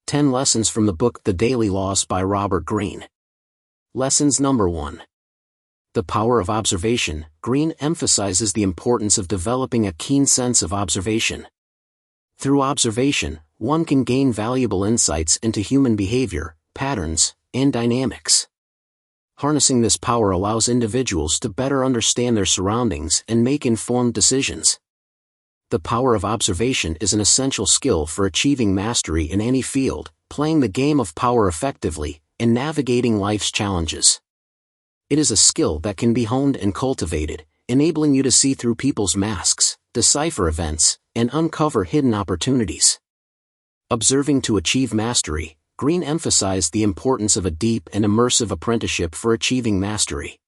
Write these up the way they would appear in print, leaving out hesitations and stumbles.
10 Lessons from the book The Daily Laws by Robert Greene. Lessons number 1. The power of observation. Greene emphasizes the importance of developing a keen sense of observation. Through observation, one can gain valuable insights into human behavior, patterns, and dynamics. Harnessing this power allows individuals to better understand their surroundings and make informed decisions. The power of observation is an essential skill for achieving mastery in any field, playing the game of power effectively, and navigating life's challenges. It is a skill that can be honed and cultivated, enabling you to see through people's masks, decipher events, and uncover hidden opportunities. Observing to achieve mastery. Greene emphasized the importance of a deep and immersive apprenticeship for achieving mastery.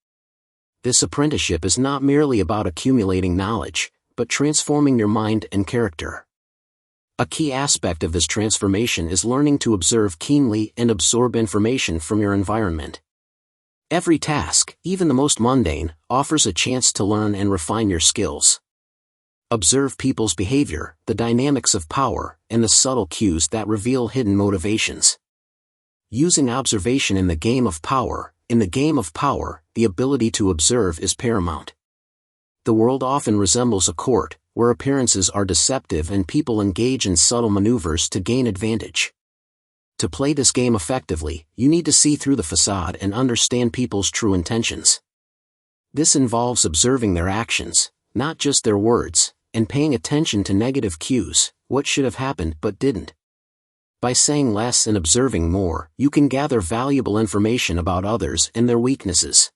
This apprenticeship is not merely about accumulating knowledge, but transforming your mind and character. A key aspect of this transformation is learning to observe keenly and absorb information from your environment. Every task, even the most mundane, offers a chance to learn and refine your skills. Observe people's behavior, the dynamics of power, and the subtle cues that reveal hidden motivations. Using observation in the game of power. In the game of power, the ability to observe is paramount. The world often resembles a court, where appearances are deceptive and people engage in subtle maneuvers to gain advantage. To play this game effectively, you need to see through the facade and understand people's true intentions. This involves observing their actions, not just their words, and paying attention to negative cues, what should have happened but didn't. By saying less and observing more, you can gather valuable information about others and their weaknesses.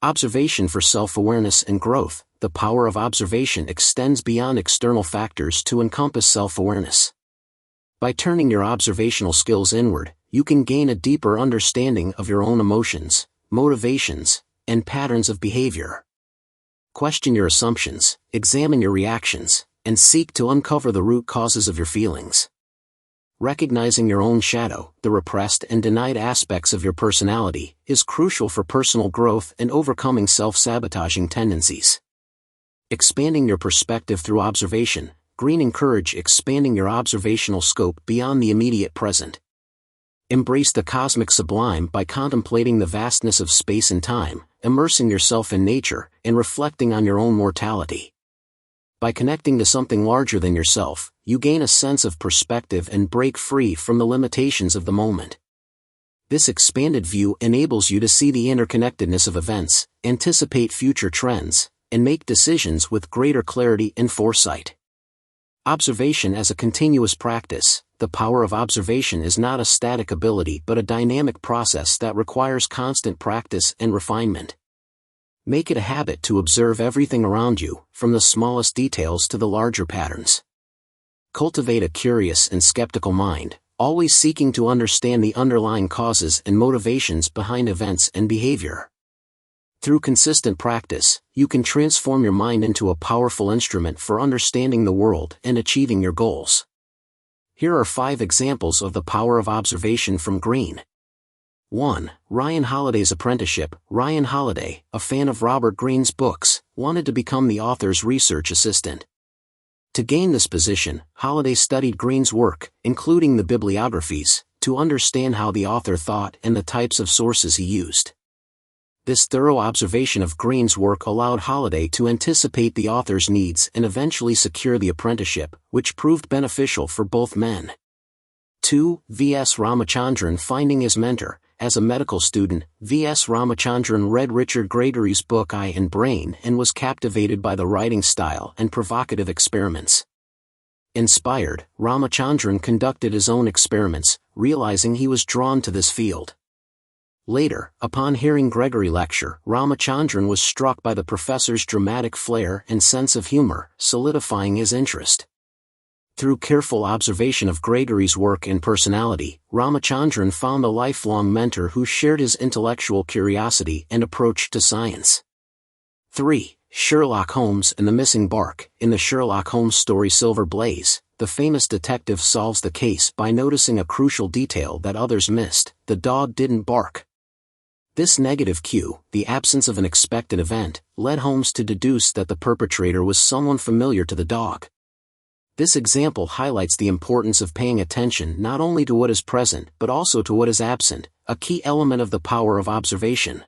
Observation for self-awareness and growth. The power of observation extends beyond external factors to encompass self-awareness. By turning your observational skills inward, you can gain a deeper understanding of your own emotions, motivations, and patterns of behavior. Question your assumptions, examine your reactions, and seek to uncover the root causes of your feelings. Recognizing your own shadow, the repressed and denied aspects of your personality, is crucial for personal growth and overcoming self-sabotaging tendencies. Expanding your perspective through observation. Greene encouraged expanding your observational scope beyond the immediate present. Embrace the cosmic sublime by contemplating the vastness of space and time, immersing yourself in nature, and reflecting on your own mortality. By connecting to something larger than yourself, you gain a sense of perspective and break free from the limitations of the moment. This expanded view enables you to see the interconnectedness of events, anticipate future trends, and make decisions with greater clarity and foresight. Observation as a continuous practice. The power of observation is not a static ability but a dynamic process that requires constant practice and refinement. Make it a habit to observe everything around you, from the smallest details to the larger patterns. Cultivate a curious and skeptical mind, always seeking to understand the underlying causes and motivations behind events and behavior. Through consistent practice, you can transform your mind into a powerful instrument for understanding the world and achieving your goals. Here are 5 examples of the power of observation from Greene. 1. Ryan Holiday's apprenticeship. Ryan Holiday, a fan of Robert Greene's books, wanted to become the author's research assistant. To gain this position, Holiday studied Greene's work, including the bibliographies, to understand how the author thought and the types of sources he used. This thorough observation of Greene's work allowed Holiday to anticipate the author's needs and eventually secure the apprenticeship, which proved beneficial for both men. 2. V.S. Ramachandran finding his mentor. As a medical student, V.S. Ramachandran read Richard Gregory's book Eye and Brain and was captivated by the writing style and provocative experiments. Inspired, Ramachandran conducted his own experiments, realizing he was drawn to this field. Later, upon hearing Gregory lecture, Ramachandran was struck by the professor's dramatic flair and sense of humor, solidifying his interest. Through careful observation of Gregory's work and personality, Ramachandran found a lifelong mentor who shared his intellectual curiosity and approach to science. 3. Sherlock Holmes and the Missing Bark. In the Sherlock Holmes story Silver Blaze, the famous detective solves the case by noticing a crucial detail that others missed: the dog didn't bark. This negative cue, the absence of an expected event, led Holmes to deduce that the perpetrator was someone familiar to the dog. This example highlights the importance of paying attention not only to what is present but also to what is absent, a key element of the power of observation.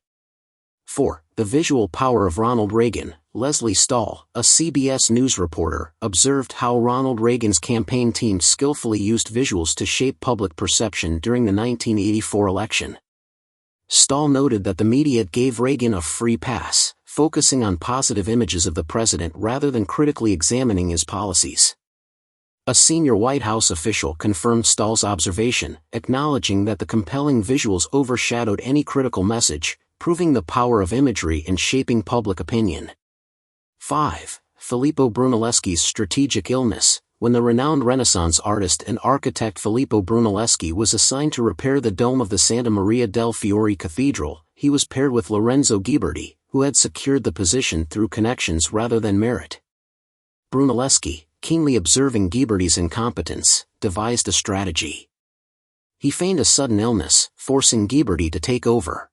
4. The visual power of Ronald Reagan. Leslie Stahl, a CBS News reporter, observed how Ronald Reagan's campaign team skillfully used visuals to shape public perception during the 1984 election. Stahl noted that the media gave Reagan a free pass, focusing on positive images of the president rather than critically examining his policies. A senior White House official confirmed Stahl's observation, acknowledging that the compelling visuals overshadowed any critical message, proving the power of imagery in shaping public opinion. 5. Filippo Brunelleschi's strategic illness. When the renowned Renaissance artist and architect Filippo Brunelleschi was assigned to repair the dome of the Santa Maria del Fiore Cathedral, he was paired with Lorenzo Ghiberti, who had secured the position through connections rather than merit. Brunelleschi, keenly observing Ghiberti's incompetence, devised a strategy. He feigned a sudden illness, forcing Ghiberti to take over.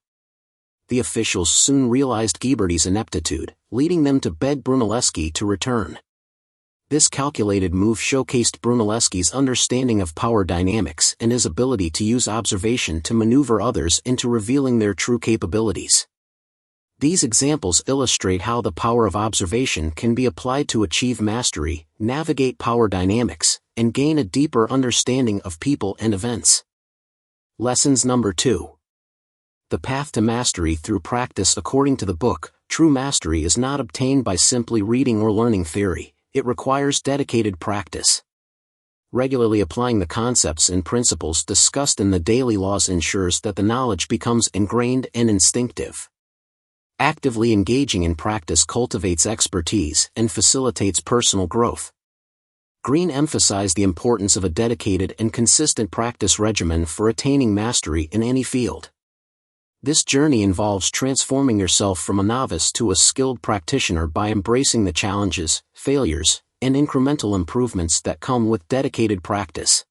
The officials soon realized Ghiberti's ineptitude, leading them to beg Brunelleschi to return. This calculated move showcased Brunelleschi's understanding of power dynamics and his ability to use observation to maneuver others into revealing their true capabilities. These examples illustrate how the power of observation can be applied to achieve mastery, navigate power dynamics, and gain a deeper understanding of people and events. Lessons number 2. The path to mastery through practice. According to the book, true mastery is not obtained by simply reading or learning theory. It requires dedicated practice. Regularly applying the concepts and principles discussed in the daily laws ensures that the knowledge becomes ingrained and instinctive. Actively engaging in practice cultivates expertise and facilitates personal growth. Greene emphasized the importance of a dedicated and consistent practice regimen for attaining mastery in any field. This journey involves transforming yourself from a novice to a skilled practitioner by embracing the challenges, failures, and incremental improvements that come with dedicated practice.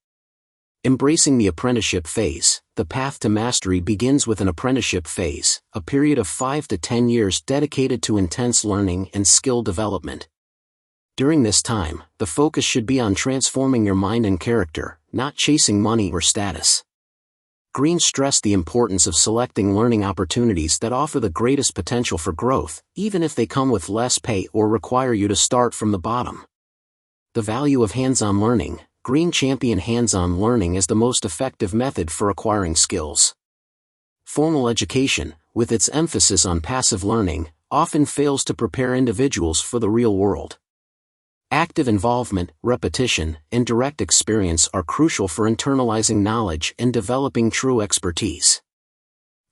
Embracing the apprenticeship phase. The path to mastery begins with an apprenticeship phase, a period of 5 to 10 years dedicated to intense learning and skill development. During this time, the focus should be on transforming your mind and character, not chasing money or status. Greene stressed the importance of selecting learning opportunities that offer the greatest potential for growth, even if they come with less pay or require you to start from the bottom. The value of hands-on learning. Greene championed hands-on learning as the most effective method for acquiring skills. Formal education, with its emphasis on passive learning, often fails to prepare individuals for the real world. Active involvement, repetition, and direct experience are crucial for internalizing knowledge and developing true expertise.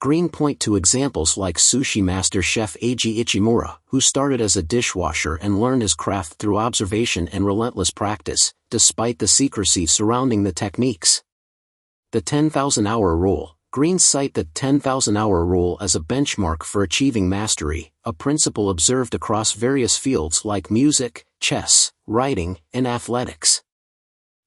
Greene pointed to examples like sushi master chef Eiji Ichimura, who started as a dishwasher and learned his craft through observation and relentless practice, despite the secrecy surrounding the techniques. The 10,000-hour rule. Greene cited the 10,000-hour rule as a benchmark for achieving mastery, a principle observed across various fields like music, chess, writing, and athletics.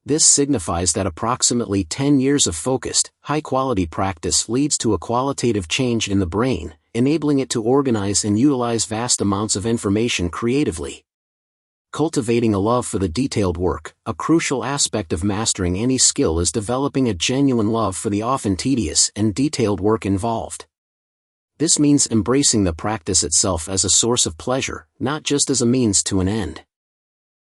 This signifies that approximately 10 years of focused, high-quality practice leads to a qualitative change in the brain, enabling it to organize and utilize vast amounts of information creatively. Cultivating a love for the detailed work. A crucial aspect of mastering any skill is developing a genuine love for the often tedious and detailed work involved. This means embracing the practice itself as a source of pleasure, not just as a means to an end.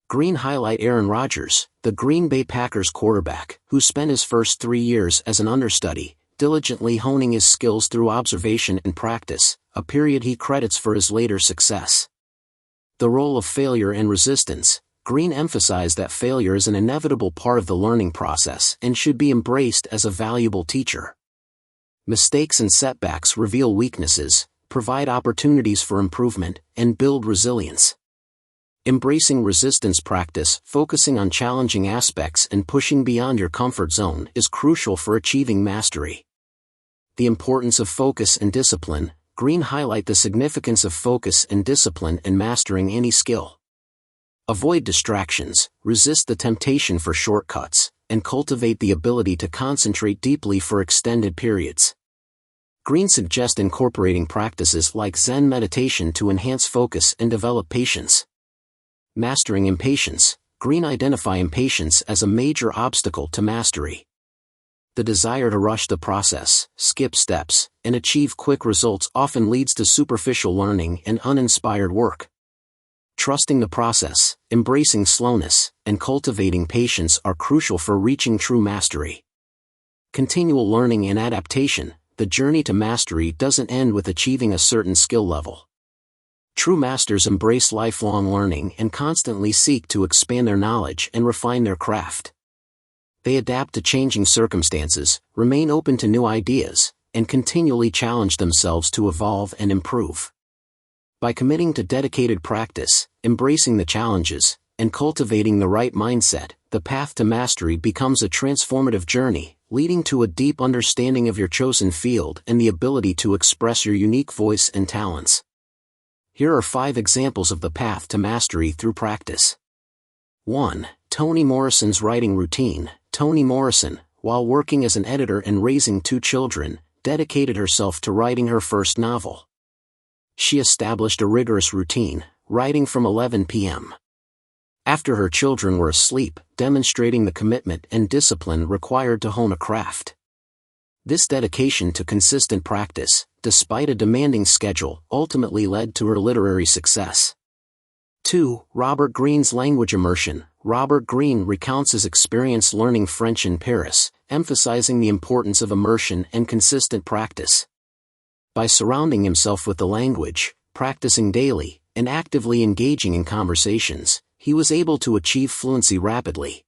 Greene highlighted Aaron Rodgers, the Green Bay Packers quarterback, who spent his first 3 years as an understudy, diligently honing his skills through observation and practice, a period he credits for his later success. The role of failure and resistance. Greene emphasized that failure is an inevitable part of the learning process and should be embraced as a valuable teacher. Mistakes and setbacks reveal weaknesses, provide opportunities for improvement, and build resilience. Embracing resistance practice, focusing on challenging aspects and pushing beyond your comfort zone, is crucial for achieving mastery. The importance of focus and discipline. Greene highlighted the significance of focus and discipline in mastering any skill. Avoid distractions, resist the temptation for shortcuts, and cultivate the ability to concentrate deeply for extended periods. Greene suggests incorporating practices like Zen meditation to enhance focus and develop patience. Mastering impatience. Greene identifies impatience as a major obstacle to mastery. The desire to rush the process, skip steps, and achieve quick results often leads to superficial learning and uninspired work. Trusting the process, embracing slowness, and cultivating patience are crucial for reaching true mastery. Continual learning and adaptation. The journey to mastery doesn't end with achieving a certain skill level. True masters embrace lifelong learning and constantly seek to expand their knowledge and refine their craft. They adapt to changing circumstances, remain open to new ideas, and continually challenge themselves to evolve and improve. By committing to dedicated practice, embracing the challenges, and cultivating the right mindset, the path to mastery becomes a transformative journey, leading to a deep understanding of your chosen field and the ability to express your unique voice and talents. Here are 5 examples of the path to mastery through practice. 1. Toni Morrison's writing routine. Toni Morrison, while working as an editor and raising 2 children, dedicated herself to writing her first novel. She established a rigorous routine, writing from 11 p.m. after her children were asleep, demonstrating the commitment and discipline required to hone a craft. This dedication to consistent practice, despite a demanding schedule, ultimately led to her literary success. 2. Robert Greene's language immersion. Robert Greene recounts his experience learning French in Paris, emphasizing the importance of immersion and consistent practice. By surrounding himself with the language, practicing daily, and actively engaging in conversations, he was able to achieve fluency rapidly.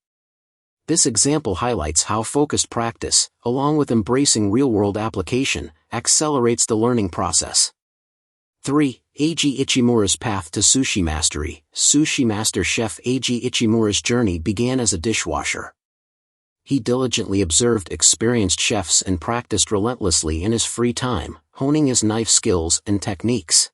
This example highlights how focused practice, along with embracing real-world application, accelerates the learning process. 3. Eiji Ichimura's path to sushi mastery. Sushi master chef Eiji Ichimura's journey began as a dishwasher. He diligently observed experienced chefs and practiced relentlessly in his free time, honing his knife skills and techniques.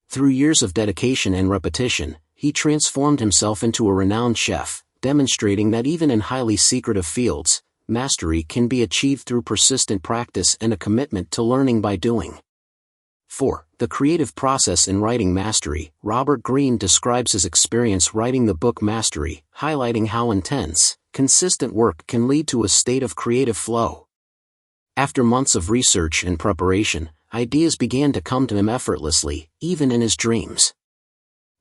Through years of dedication and repetition, he transformed himself into a renowned chef, demonstrating that even in highly secretive fields, mastery can be achieved through persistent practice and a commitment to learning by doing. 4. The creative process in writing mastery. Robert Greene describes his experience writing the book Mastery, highlighting how intense, consistent work can lead to a state of creative flow. After months of research and preparation, ideas began to come to him effortlessly, even in his dreams.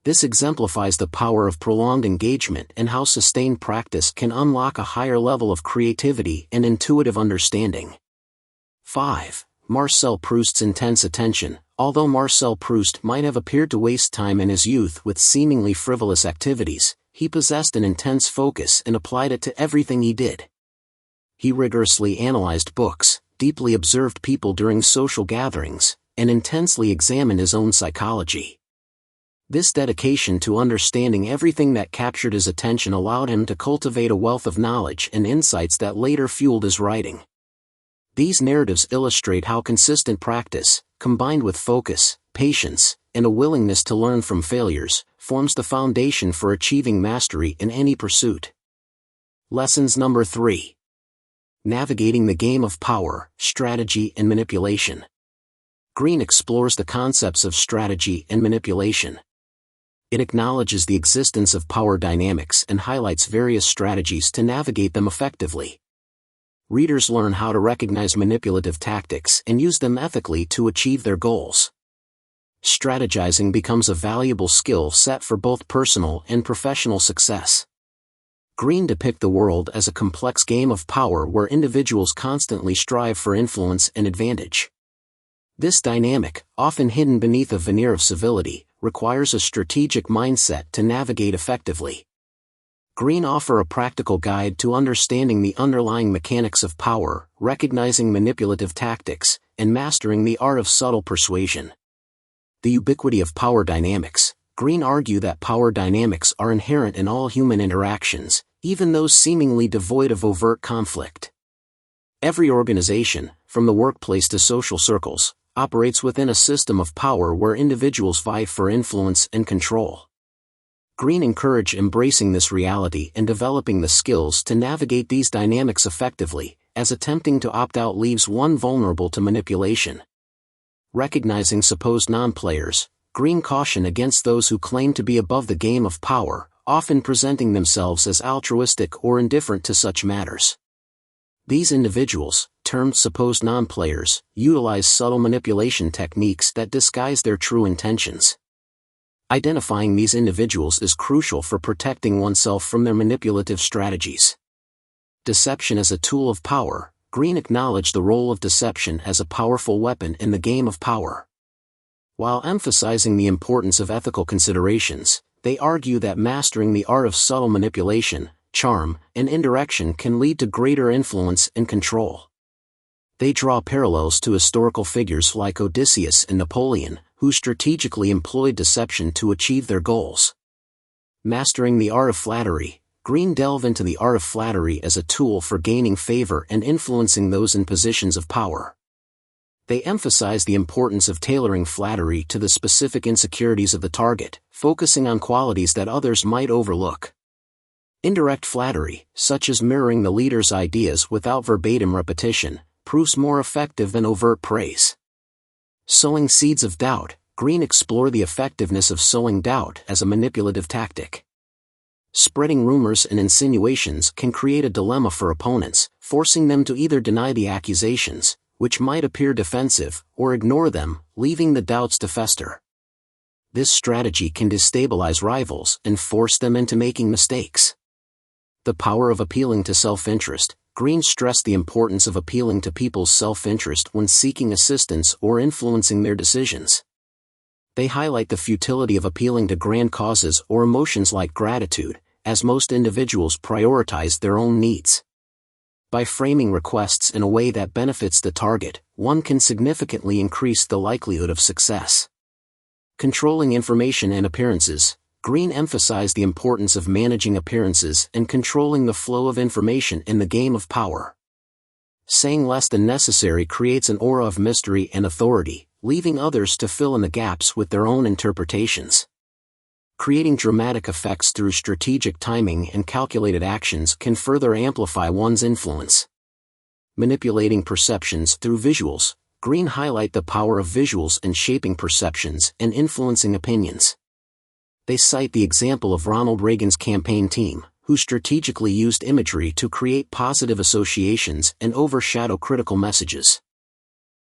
This exemplifies the power of prolonged engagement and how sustained practice can unlock a higher level of creativity and intuitive understanding. 5. Marcel Proust's intense attention. Although Marcel Proust might have appeared to waste time in his youth with seemingly frivolous activities, he possessed an intense focus and applied it to everything he did. He rigorously analyzed books, deeply observed people during social gatherings, and intensely examined his own psychology. This dedication to understanding everything that captured his attention allowed him to cultivate a wealth of knowledge and insights that later fueled his writing. These narratives illustrate how consistent practice, combined with focus, patience, and a willingness to learn from failures, forms the foundation for achieving mastery in any pursuit. Lessons number 3. Navigating the game of power, strategy and manipulation. Greene explores the concepts of strategy and manipulation. It acknowledges the existence of power dynamics and highlights various strategies to navigate them effectively. Readers learn how to recognize manipulative tactics and use them ethically to achieve their goals. Strategizing becomes a valuable skill set for both personal and professional success. Greene depicts the world as a complex game of power where individuals constantly strive for influence and advantage. This dynamic, often hidden beneath a veneer of civility, requires a strategic mindset to navigate effectively. Greene offers a practical guide to understanding the underlying mechanics of power, recognizing manipulative tactics, and mastering the art of subtle persuasion. The ubiquity of power dynamics. Greene argues that power dynamics are inherent in all human interactions, even those seemingly devoid of overt conflict. Every organization, from the workplace to social circles, operates within a system of power where individuals vie for influence and control. Greene encouraged embracing this reality and developing the skills to navigate these dynamics effectively, as attempting to opt out leaves one vulnerable to manipulation. Recognizing supposed non-players, Greene cautioned against those who claim to be above the game of power, often presenting themselves as altruistic or indifferent to such matters. These individuals, termed supposed non-players, utilize subtle manipulation techniques that disguise their true intentions. Identifying these individuals is crucial for protecting oneself from their manipulative strategies. Deception as a tool of power. Greene acknowledged the role of deception as a powerful weapon in the game of power. While emphasizing the importance of ethical considerations, they argue that mastering the art of subtle manipulation, charm, and indirection can lead to greater influence and control. They draw parallels to historical figures like Odysseus and Napoleon, who strategically employed deception to achieve their goals. Mastering the art of flattery. Greene delved into the art of flattery as a tool for gaining favor and influencing those in positions of power. They emphasize the importance of tailoring flattery to the specific insecurities of the target, focusing on qualities that others might overlook. Indirect flattery, such as mirroring the leader's ideas without verbatim repetition, proves more effective than overt praise. Sowing seeds of doubt. Greene explored the effectiveness of sowing doubt as a manipulative tactic. Spreading rumors and insinuations can create a dilemma for opponents, forcing them to either deny the accusations, which might appear defensive, or ignore them, leaving the doubts to fester. This strategy can destabilize rivals and force them into making mistakes. The power of appealing to self-interest. Greene stressed the importance of appealing to people's self-interest when seeking assistance or influencing their decisions. They highlight the futility of appealing to grand causes or emotions like gratitude, as most individuals prioritize their own needs. By framing requests in a way that benefits the target, one can significantly increase the likelihood of success. Controlling information and appearances. Greene emphasized the importance of managing appearances and controlling the flow of information in the game of power. Saying less than necessary creates an aura of mystery and authority, leaving others to fill in the gaps with their own interpretations. Creating dramatic effects through strategic timing and calculated actions can further amplify one's influence. Manipulating perceptions through visuals. Greene highlight the power of visuals in shaping perceptions and influencing opinions. They cite the example of Ronald Reagan's campaign team, who strategically used imagery to create positive associations and overshadow critical messages.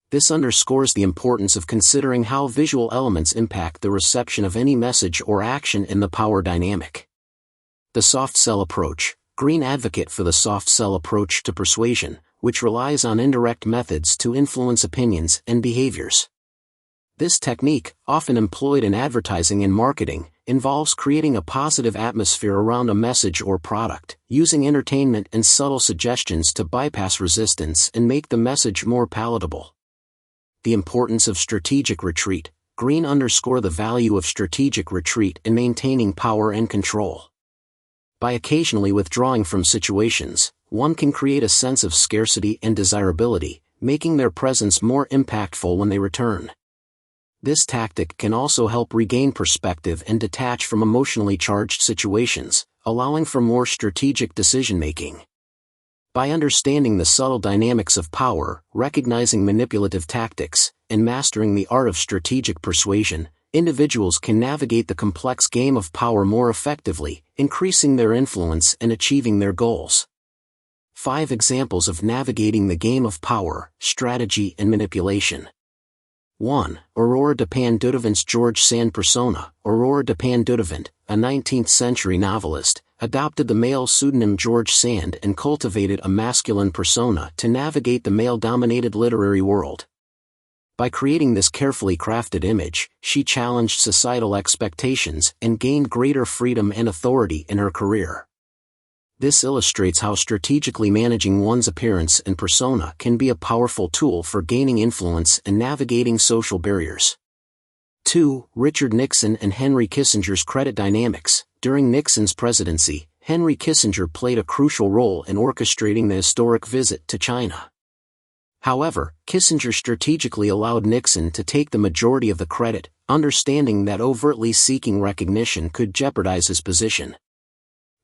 This underscores the importance of considering how visual elements impact the reception of any message or action in the power dynamic. The soft sell approach. Greene advocate for the soft sell approach to persuasion, which relies on indirect methods to influence opinions and behaviors. This technique, often employed in advertising and marketing, involves creating a positive atmosphere around a message or product, using entertainment and subtle suggestions to bypass resistance and make the message more palatable. The importance of strategic retreat. Greene underscored the value of strategic retreat in maintaining power and control. By occasionally withdrawing from situations, one can create a sense of scarcity and desirability, making their presence more impactful when they return. This tactic can also help regain perspective and detach from emotionally charged situations, allowing for more strategic decision-making. By understanding the subtle dynamics of power, recognizing manipulative tactics, and mastering the art of strategic persuasion, individuals can navigate the complex game of power more effectively, increasing their influence and achieving their goals. 5 examples of navigating the game of power, strategy and manipulation. 1. Aurore Dupin Dudevant's George Sand persona. Aurore Dupin Dudevant, a 19th-century novelist, adopted the male pseudonym George Sand and cultivated a masculine persona to navigate the male-dominated literary world. By creating this carefully crafted image, she challenged societal expectations and gained greater freedom and authority in her career. This illustrates how strategically managing one's appearance and persona can be a powerful tool for gaining influence and navigating social barriers. 2. Richard Nixon and Henry Kissinger's credit dynamics. During Nixon's presidency, Henry Kissinger played a crucial role in orchestrating the historic visit to China. However, Kissinger strategically allowed Nixon to take the majority of the credit, understanding that overtly seeking recognition could jeopardize his position.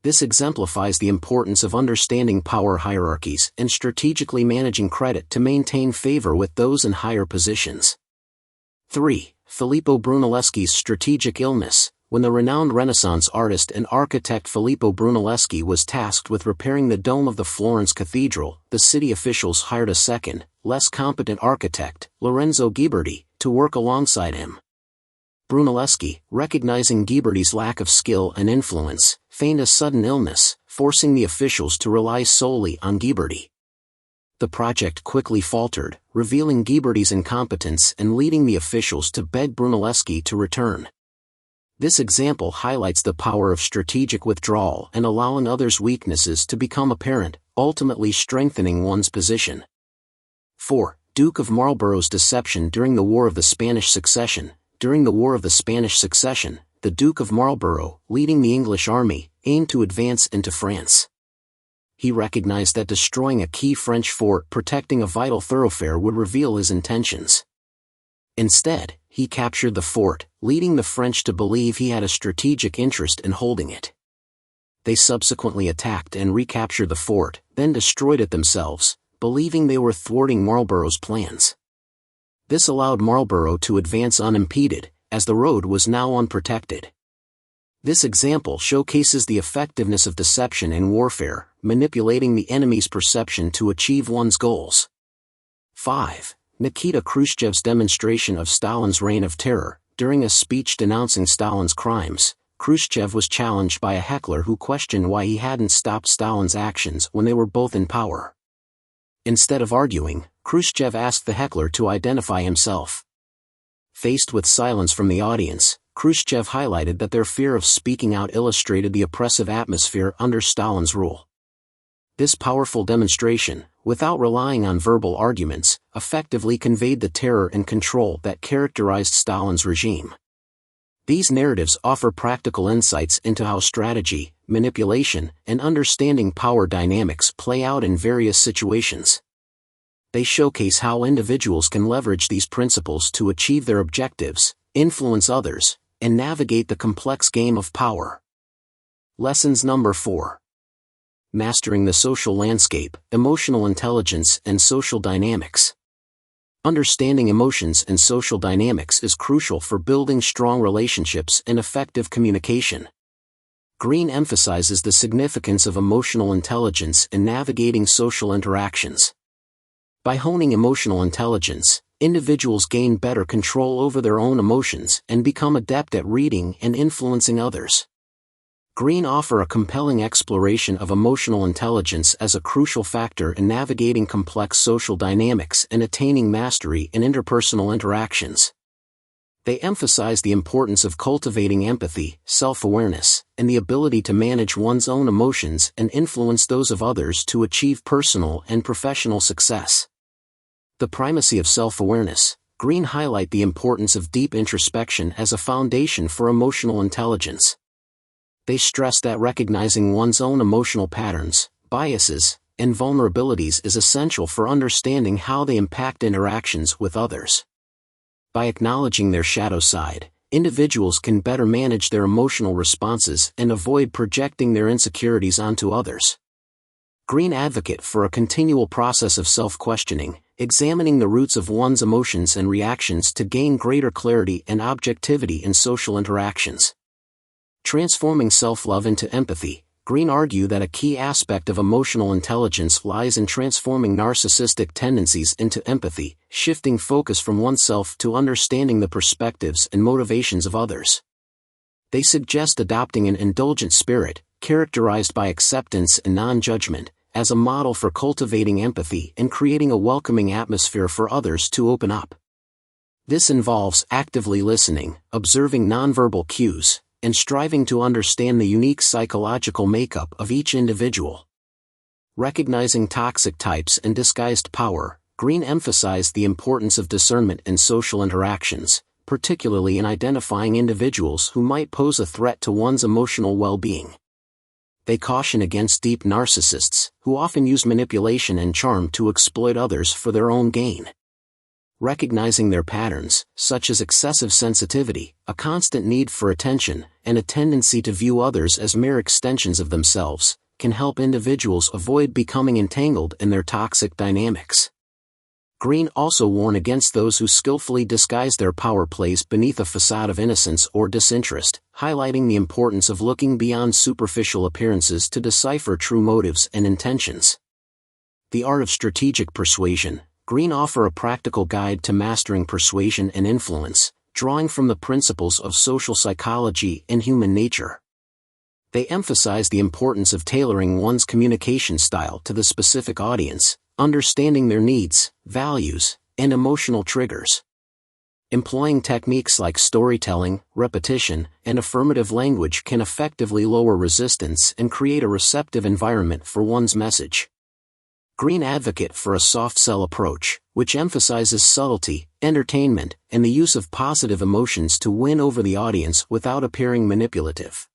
This exemplifies the importance of understanding power hierarchies and strategically managing credit to maintain favor with those in higher positions. 3. Filippo Brunelleschi's strategic illness. when the renowned Renaissance artist and architect Filippo Brunelleschi was tasked with repairing the dome of the Florence Cathedral, the city officials hired a second, less competent architect, Lorenzo Ghiberti, to work alongside him. Brunelleschi, recognizing Ghiberti's lack of skill and influence, feigned a sudden illness, forcing the officials to rely solely on Ghiberti. The project quickly faltered, revealing Ghiberti's incompetence and leading the officials to beg Brunelleschi to return. This example highlights the power of strategic withdrawal and allowing others' weaknesses to become apparent, ultimately strengthening one's position. 4. Duke of Marlborough's deception during the War of the Spanish Succession. During the War of the Spanish Succession, the Duke of Marlborough, leading the English army, aimed to advance into France. He recognized that destroying a key French fort protecting a vital thoroughfare would reveal his intentions. Instead, he captured the fort, leading the French to believe he had a strategic interest in holding it. They subsequently attacked and recaptured the fort, then destroyed it themselves, believing they were thwarting Marlborough's plans. This allowed Marlborough to advance unimpeded, as the road was now unprotected. This example showcases the effectiveness of deception in warfare, manipulating the enemy's perception to achieve one's goals. 5. Nikita Khrushchev's demonstration of Stalin's reign of terror. During a speech denouncing Stalin's crimes, Khrushchev was challenged by a heckler who questioned why he hadn't stopped Stalin's actions when they were both in power. Instead of arguing, Khrushchev asked the heckler to identify himself. Faced with silence from the audience, Khrushchev highlighted that their fear of speaking out illustrated the oppressive atmosphere under Stalin's rule. This powerful demonstration, without relying on verbal arguments, effectively conveyed the terror and control that characterized Stalin's regime. These narratives offer practical insights into how strategy, manipulation, and understanding power dynamics play out in various situations. They showcase how individuals can leverage these principles to achieve their objectives, influence others, and navigate the complex game of power. Lessons number 4. Mastering the social landscape, emotional intelligence, and social dynamics. Understanding emotions and social dynamics is crucial for building strong relationships and effective communication. Greene emphasizes the significance of emotional intelligence in navigating social interactions. By honing emotional intelligence, individuals gain better control over their own emotions and become adept at reading and influencing others. Greene offers a compelling exploration of emotional intelligence as a crucial factor in navigating complex social dynamics and attaining mastery in interpersonal interactions. They emphasize the importance of cultivating empathy, self-awareness, and the ability to manage one's own emotions and influence those of others to achieve personal and professional success. The primacy of self-awareness. Greene highlights the importance of deep introspection as a foundation for emotional intelligence. They stress that recognizing one's own emotional patterns, biases, and vulnerabilities is essential for understanding how they impact interactions with others. By acknowledging their shadow side, individuals can better manage their emotional responses and avoid projecting their insecurities onto others. Greene advocates for a continual process of self-questioning, examining the roots of one's emotions and reactions to gain greater clarity and objectivity in social interactions. Transforming self-love into empathy. Greene argued that a key aspect of emotional intelligence lies in transforming narcissistic tendencies into empathy, shifting focus from oneself to understanding the perspectives and motivations of others. They suggest adopting an indulgent spirit, characterized by acceptance and non-judgment, as a model for cultivating empathy and creating a welcoming atmosphere for others to open up. This involves actively listening, observing nonverbal cues, and striving to understand the unique psychological makeup of each individual. Recognizing toxic types and disguised power, Greene emphasized the importance of discernment in social interactions, particularly in identifying individuals who might pose a threat to one's emotional well-being. They caution against deep narcissists, who often use manipulation and charm to exploit others for their own gain. Recognizing their patterns, such as excessive sensitivity, a constant need for attention, and a tendency to view others as mere extensions of themselves, can help individuals avoid becoming entangled in their toxic dynamics. Greene also warned against those who skillfully disguise their power plays beneath a facade of innocence or disinterest, highlighting the importance of looking beyond superficial appearances to decipher true motives and intentions. The Art of Strategic Persuasion. Greene offers a practical guide to mastering persuasion and influence, drawing from the principles of social psychology and human nature. They emphasize the importance of tailoring one's communication style to the specific audience, understanding their needs, values, and emotional triggers. Employing techniques like storytelling, repetition, and affirmative language can effectively lower resistance and create a receptive environment for one's message. Greene advocates for a soft sell approach, which emphasizes subtlety, entertainment, and the use of positive emotions to win over the audience without appearing manipulative.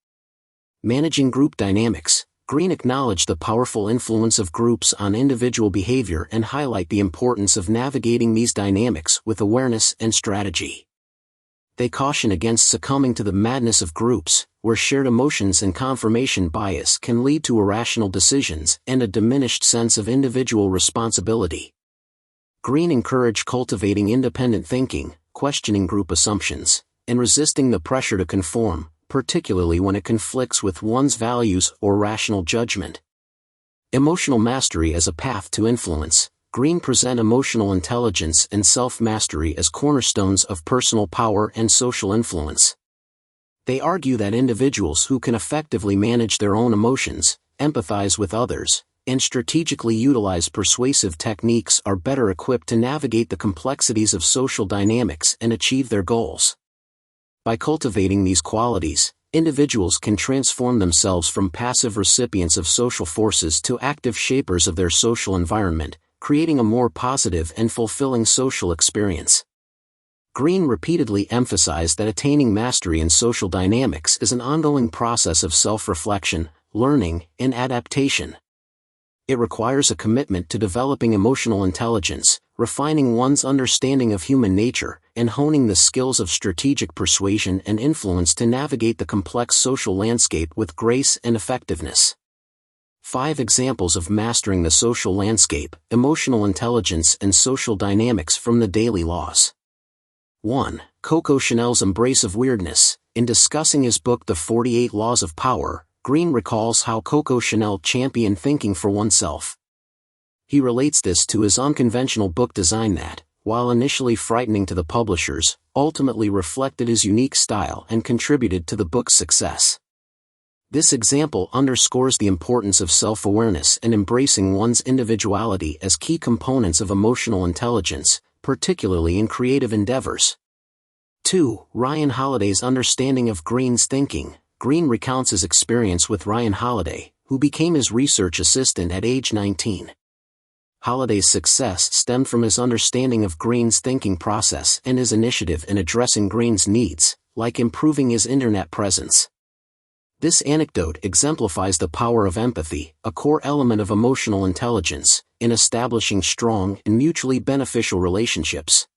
Managing group dynamics. Greene acknowledged the powerful influence of groups on individual behavior and highlight the importance of navigating these dynamics with awareness and strategy. They caution against succumbing to the madness of groups, where shared emotions and confirmation bias can lead to irrational decisions and a diminished sense of individual responsibility. Greene encouraged cultivating independent thinking, questioning group assumptions, and resisting the pressure to conform, particularly when it conflicts with one's values or rational judgment. Emotional mastery as a path to influence. Greene presents emotional intelligence and self-mastery as cornerstones of personal power and social influence. They argue that individuals who can effectively manage their own emotions, empathize with others, and strategically utilize persuasive techniques are better equipped to navigate the complexities of social dynamics and achieve their goals. By cultivating these qualities, individuals can transform themselves from passive recipients of social forces to active shapers of their social environment, creating a more positive and fulfilling social experience. Greene repeatedly emphasized that attaining mastery in social dynamics is an ongoing process of self-reflection, learning, and adaptation. It requires a commitment to developing emotional intelligence, refining one's understanding of human nature, and honing the skills of strategic persuasion and influence to navigate the complex social landscape with grace and effectiveness. 5 examples of mastering the social landscape, emotional intelligence and social dynamics from the daily laws. 1. Coco Chanel's embrace of weirdness. In discussing his book The 48 Laws of Power, Greene recalls how Coco Chanel championed thinking for oneself. He relates this to his unconventional book design that, while initially frightening to the publishers, ultimately reflected his unique style and contributed to the book's success. This example underscores the importance of self-awareness and embracing one's individuality as key components of emotional intelligence, particularly in creative endeavors. 2. Ryan Holiday's understanding of Greene's thinking. Greene recounts his experience with Ryan Holiday, who became his research assistant at age 19. Holiday's success stemmed from his understanding of Greene's thinking process and his initiative in addressing Greene's needs, like improving his internet presence. This anecdote exemplifies the power of empathy, a core element of emotional intelligence, in establishing strong and mutually beneficial relationships.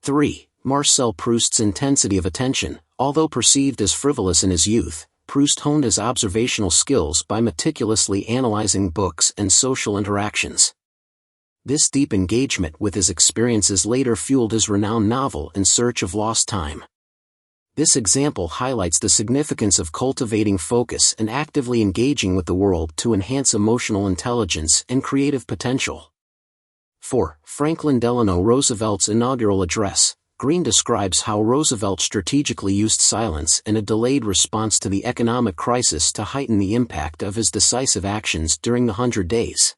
3. Marcel Proust's intensity of attention. Although perceived as frivolous in his youth, Proust honed his observational skills by meticulously analyzing books and social interactions. This deep engagement with his experiences later fueled his renowned novel In Search of Lost Time. This example highlights the significance of cultivating focus and actively engaging with the world to enhance emotional intelligence and creative potential. 4. Franklin Delano Roosevelt's inaugural address. Greene describes how Roosevelt strategically used silence and a delayed response to the economic crisis to heighten the impact of his decisive actions during the 100 Days.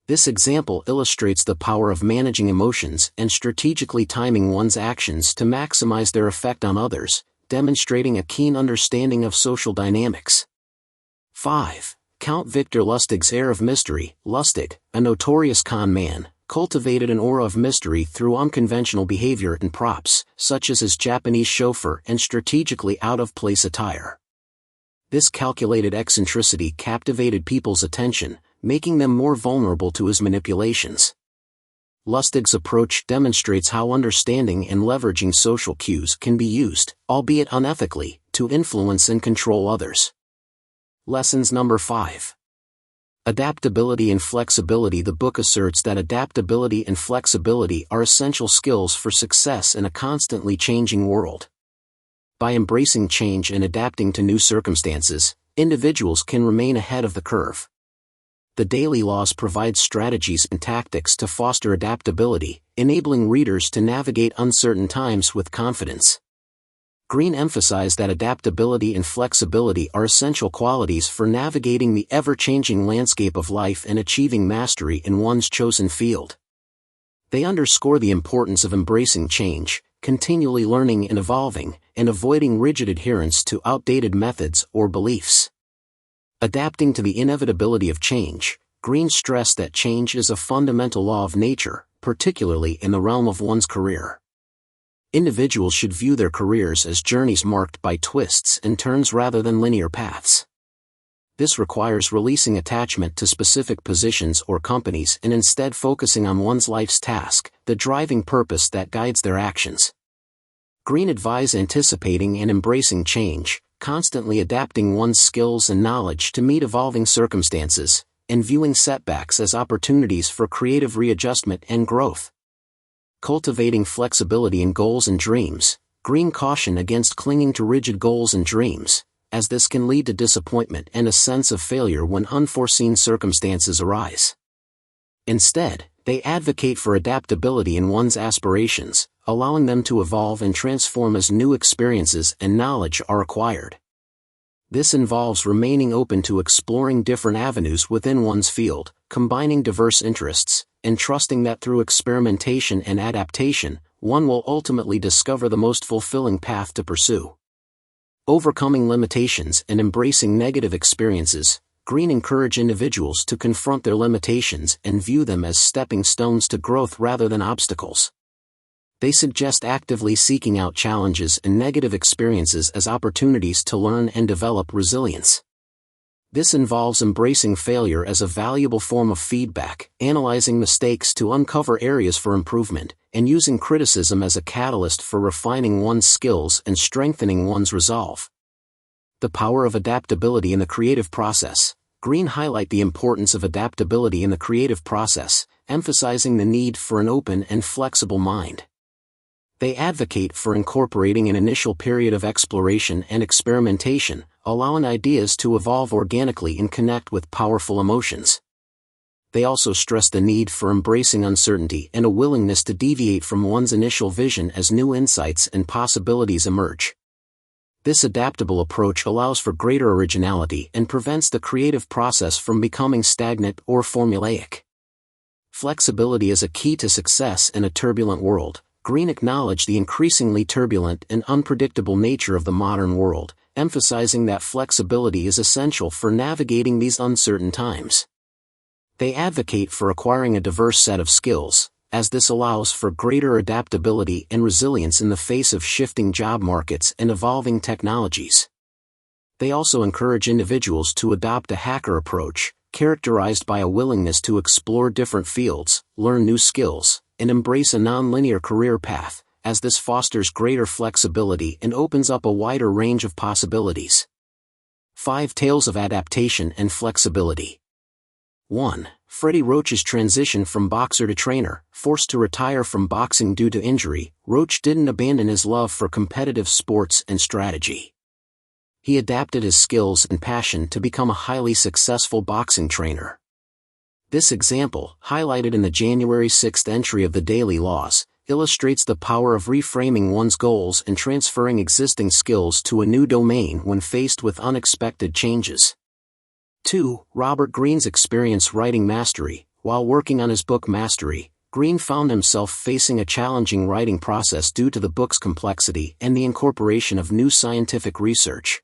This example illustrates the power of managing emotions and strategically timing one's actions to maximize their effect on others, demonstrating a keen understanding of social dynamics. 5. Count Victor Lustig's air of mystery. Lustig, a notorious con man, cultivated an aura of mystery through unconventional behavior and props, such as his Japanese chauffeur and strategically out-of-place attire. This calculated eccentricity captivated people's attention, making them more vulnerable to his manipulations. Lustig's approach demonstrates how understanding and leveraging social cues can be used, albeit unethically, to influence and control others. Lessons number 5. Adaptability and flexibility. The book asserts that adaptability and flexibility are essential skills for success in a constantly changing world. By embracing change and adapting to new circumstances, individuals can remain ahead of the curve. The Daily Laws provides strategies and tactics to foster adaptability, enabling readers to navigate uncertain times with confidence. Greene emphasized that adaptability and flexibility are essential qualities for navigating the ever-changing landscape of life and achieving mastery in one's chosen field. They underscore the importance of embracing change, continually learning and evolving, and avoiding rigid adherence to outdated methods or beliefs. Adapting to the inevitability of change, Greene stressed that change is a fundamental law of nature, particularly in the realm of one's career. Individuals should view their careers as journeys marked by twists and turns rather than linear paths. This requires releasing attachment to specific positions or companies and instead focusing on one's life's task, the driving purpose that guides their actions. Greene advised anticipating and embracing change, constantly adapting one's skills and knowledge to meet evolving circumstances, and viewing setbacks as opportunities for creative readjustment and growth. Cultivating flexibility in goals and dreams, Greene cautioned against clinging to rigid goals and dreams, as this can lead to disappointment and a sense of failure when unforeseen circumstances arise. Instead, they advocate for adaptability in one's aspirations, allowing them to evolve and transform as new experiences and knowledge are acquired. This involves remaining open to exploring different avenues within one's field, combining diverse interests, and trusting that through experimentation and adaptation, one will ultimately discover the most fulfilling path to pursue. Overcoming limitations and embracing negative experiences, Greene encouraged individuals to confront their limitations and view them as stepping stones to growth rather than obstacles. They suggest actively seeking out challenges and negative experiences as opportunities to learn and develop resilience. This involves embracing failure as a valuable form of feedback, analyzing mistakes to uncover areas for improvement, and using criticism as a catalyst for refining one's skills and strengthening one's resolve. The power of adaptability in the creative process. Greene highlighted the importance of adaptability in the creative process, emphasizing the need for an open and flexible mind. They advocate for incorporating an initial period of exploration and experimentation, allowing ideas to evolve organically and connect with powerful emotions. They also stress the need for embracing uncertainty and a willingness to deviate from one's initial vision as new insights and possibilities emerge. This adaptable approach allows for greater originality and prevents the creative process from becoming stagnant or formulaic. Flexibility is a key to success in a turbulent world. Greene acknowledged the increasingly turbulent and unpredictable nature of the modern world, emphasizing that flexibility is essential for navigating these uncertain times. They advocate for acquiring a diverse set of skills, as this allows for greater adaptability and resilience in the face of shifting job markets and evolving technologies. They also encourage individuals to adopt a hacker approach, characterized by a willingness to explore different fields, learn new skills, and embrace a non-linear career path, as this fosters greater flexibility and opens up a wider range of possibilities. 5 Tales of Adaptation and Flexibility. 1. Freddie Roach's transition from boxer to trainer. Forced to retire from boxing due to injury, Roach didn't abandon his love for competitive sports and strategy. He adapted his skills and passion to become a highly successful boxing trainer. This example, highlighted in the January 6th entry of the Daily Laws, illustrates the power of reframing one's goals and transferring existing skills to a new domain when faced with unexpected changes. 2. Robert Greene's experience writing mastery. While working on his book Mastery, Greene found himself facing a challenging writing process due to the book's complexity and the incorporation of new scientific research.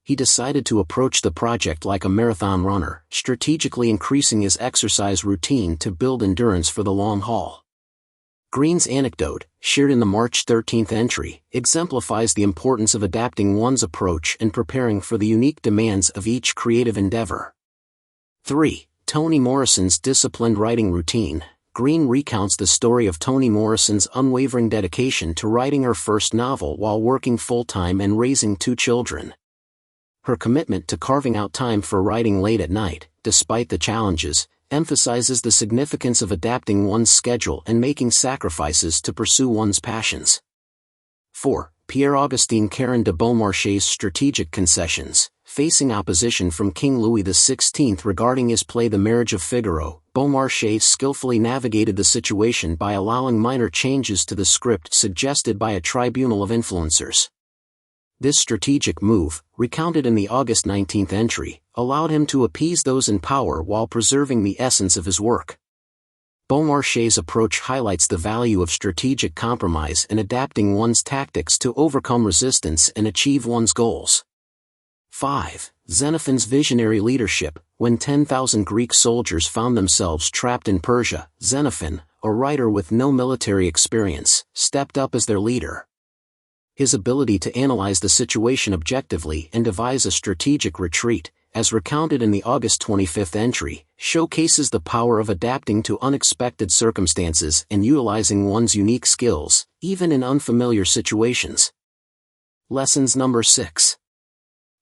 He decided to approach the project like a marathon runner, strategically increasing his exercise routine to build endurance for the long haul. Greene's anecdote, shared in the March 13th entry, exemplifies the importance of adapting one's approach and preparing for the unique demands of each creative endeavor. 3. Toni Morrison's disciplined writing routine. Greene recounts the story of Toni Morrison's unwavering dedication to writing her first novel while working full-time and raising 2 children. Her commitment to carving out time for writing late at night, despite the challenges, emphasizes the significance of adapting one's schedule and making sacrifices to pursue one's passions. 4. Pierre-Augustin Caron de Beaumarchais' strategic concessions. Facing opposition from King Louis XVI regarding his play The Marriage of Figaro, Beaumarchais skillfully navigated the situation by allowing minor changes to the script suggested by a tribunal of influencers. This strategic move, recounted in the August 19 entry, allowed him to appease those in power while preserving the essence of his work. Beaumarchais' approach highlights the value of strategic compromise and adapting one's tactics to overcome resistance and achieve one's goals. 5. Xenophon's visionary leadership. When 10,000 Greek soldiers found themselves trapped in Persia, Xenophon, a writer with no military experience, stepped up as their leader. His ability to analyze the situation objectively and devise a strategic retreat, as recounted in the August 25 entry, showcases the power of adapting to unexpected circumstances and utilizing one's unique skills, even in unfamiliar situations. Lessons number 6.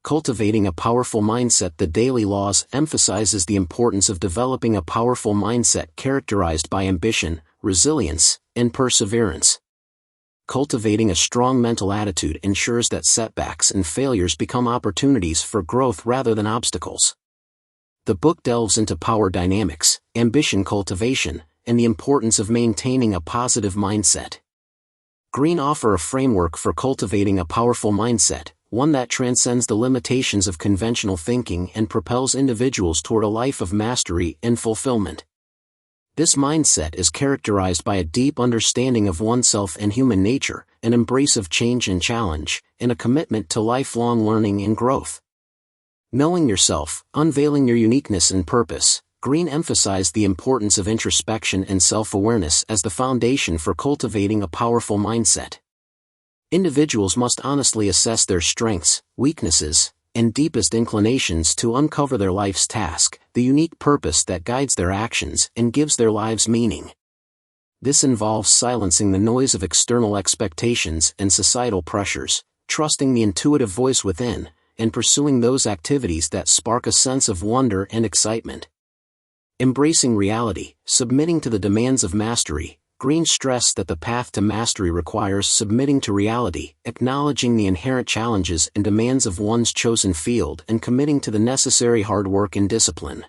Cultivating a powerful mindset. The Daily Laws emphasizes the importance of developing a powerful mindset characterized by ambition, resilience, and perseverance. Cultivating a strong mental attitude ensures that setbacks and failures become opportunities for growth rather than obstacles. The book delves into power dynamics, ambition cultivation, and the importance of maintaining a positive mindset. Greene offers a framework for cultivating a powerful mindset, one that transcends the limitations of conventional thinking and propels individuals toward a life of mastery and fulfillment. This mindset is characterized by a deep understanding of oneself and human nature, an embrace of change and challenge, and a commitment to lifelong learning and growth. Knowing yourself, unveiling your uniqueness and purpose. Greene emphasized the importance of introspection and self-awareness as the foundation for cultivating a powerful mindset. Individuals must honestly assess their strengths, weaknesses, and deepest inclinations to uncover their life's task, the unique purpose that guides their actions and gives their lives meaning. This involves silencing the noise of external expectations and societal pressures, trusting the intuitive voice within, and pursuing those activities that spark a sense of wonder and excitement. Embracing reality, submitting to the demands of mastery. Greene stressed that the path to mastery requires submitting to reality, acknowledging the inherent challenges and demands of one's chosen field and committing to the necessary hard work and discipline.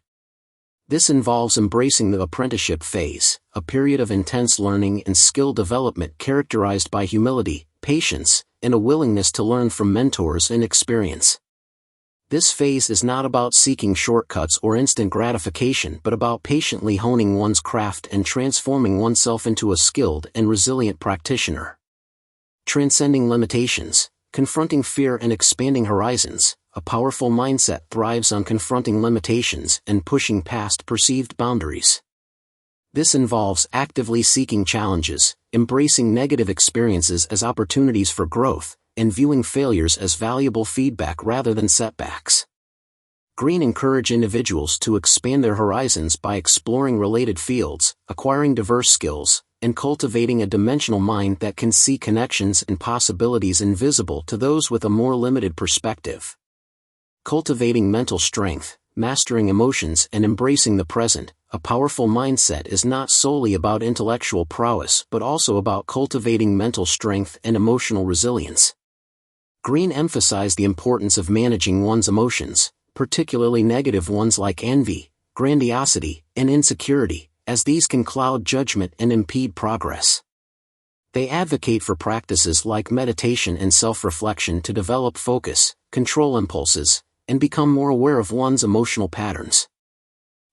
This involves embracing the apprenticeship phase, a period of intense learning and skill development characterized by humility, patience, and a willingness to learn from mentors and experience. This phase is not about seeking shortcuts or instant gratification but about patiently honing one's craft and transforming oneself into a skilled and resilient practitioner. Transcending limitations, confronting fear and expanding horizons. A powerful mindset thrives on confronting limitations and pushing past perceived boundaries. This involves actively seeking challenges, embracing negative experiences as opportunities for growth, and viewing failures as valuable feedback rather than setbacks. Greene encouraged individuals to expand their horizons by exploring related fields, acquiring diverse skills, and cultivating a dimensional mind that can see connections and possibilities invisible to those with a more limited perspective. Cultivating mental strength, mastering emotions and embracing the present. A powerful mindset is not solely about intellectual prowess but also about cultivating mental strength and emotional resilience. Greene emphasized the importance of managing one's emotions, particularly negative ones like envy, grandiosity, and insecurity, as these can cloud judgment and impede progress. They advocate for practices like meditation and self-reflection to develop focus, control impulses, and become more aware of one's emotional patterns.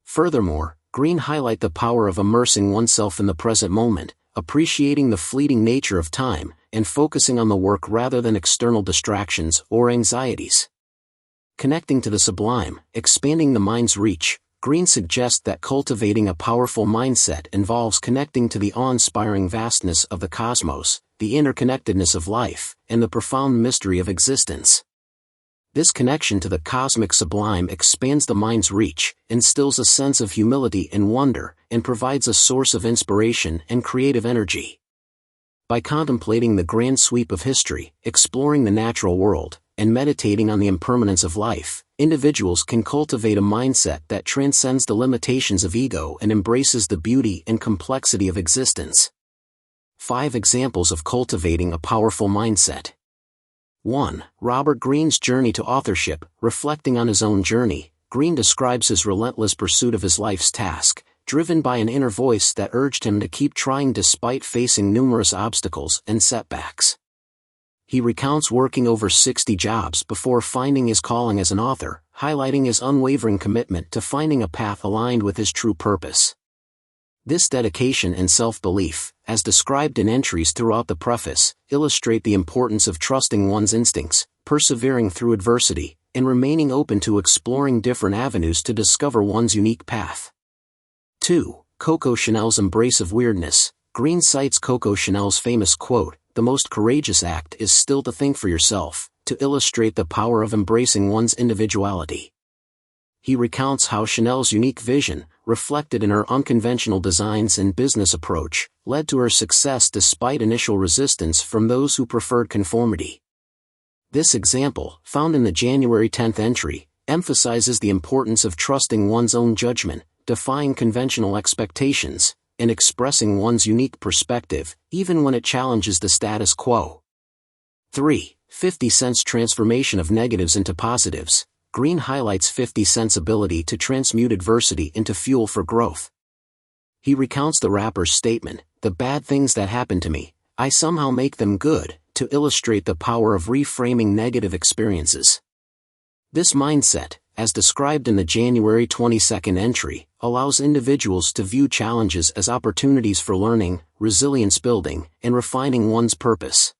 Furthermore, Greene highlights the power of immersing oneself in the present moment, appreciating the fleeting nature of time, and focusing on the work rather than external distractions or anxieties. Connecting to the sublime, expanding the mind's reach. Greene suggests that cultivating a powerful mindset involves connecting to the awe-inspiring vastness of the cosmos, the interconnectedness of life, and the profound mystery of existence. This connection to the cosmic sublime expands the mind's reach, instills a sense of humility and wonder, and provides a source of inspiration and creative energy. By contemplating the grand sweep of history, exploring the natural world, and meditating on the impermanence of life, individuals can cultivate a mindset that transcends the limitations of ego and embraces the beauty and complexity of existence. 5 examples of cultivating a powerful mindset. 1. Robert Greene's journey to authorship. Reflecting on his own journey, Greene describes his relentless pursuit of his life's task, driven by an inner voice that urged him to keep trying despite facing numerous obstacles and setbacks. He recounts working over 60 jobs before finding his calling as an author, highlighting his unwavering commitment to finding a path aligned with his true purpose. This dedication and self-belief, as described in entries throughout the preface, illustrate the importance of trusting one's instincts, persevering through adversity, and remaining open to exploring different avenues to discover one's unique path. 2. Coco Chanel's embrace of weirdness. Greene cites Coco Chanel's famous quote, "The most courageous act is still to think for yourself," to illustrate the power of embracing one's individuality. He recounts how Chanel's unique vision, reflected in her unconventional designs and business approach, led to her success despite initial resistance from those who preferred conformity. This example, found in the January 10th entry, emphasizes the importance of trusting one's own judgment, defying conventional expectations, and expressing one's unique perspective, even when it challenges the status quo. 3. 50 Cent's transformation of negatives into positives. Greene highlights 50 Cent's ability to transmute adversity into fuel for growth. He recounts the rapper's statement, "The bad things that happen to me, I somehow make them good," to illustrate the power of reframing negative experiences. This mindset, as described in the January 22nd entry, allows individuals to view challenges as opportunities for learning, resilience building, and refining one's purpose.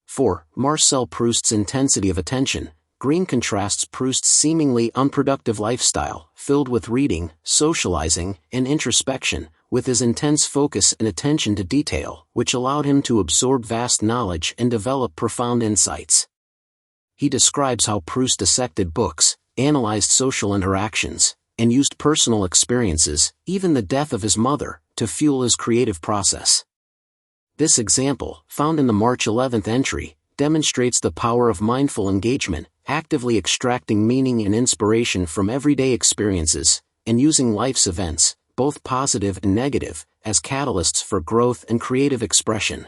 4. Marcel Proust's intensity of attention. Greene contrasts Proust's seemingly unproductive lifestyle, filled with reading, socializing, and introspection, with his intense focus and attention to detail, which allowed him to absorb vast knowledge and develop profound insights. He describes how Proust dissected books, analyzed social interactions, and used personal experiences, even the death of his mother, to fuel his creative process. This example, found in the March 11th entry, demonstrates the power of mindful engagement, actively extracting meaning and inspiration from everyday experiences, and using life's events, both positive and negative, as catalysts for growth and creative expression.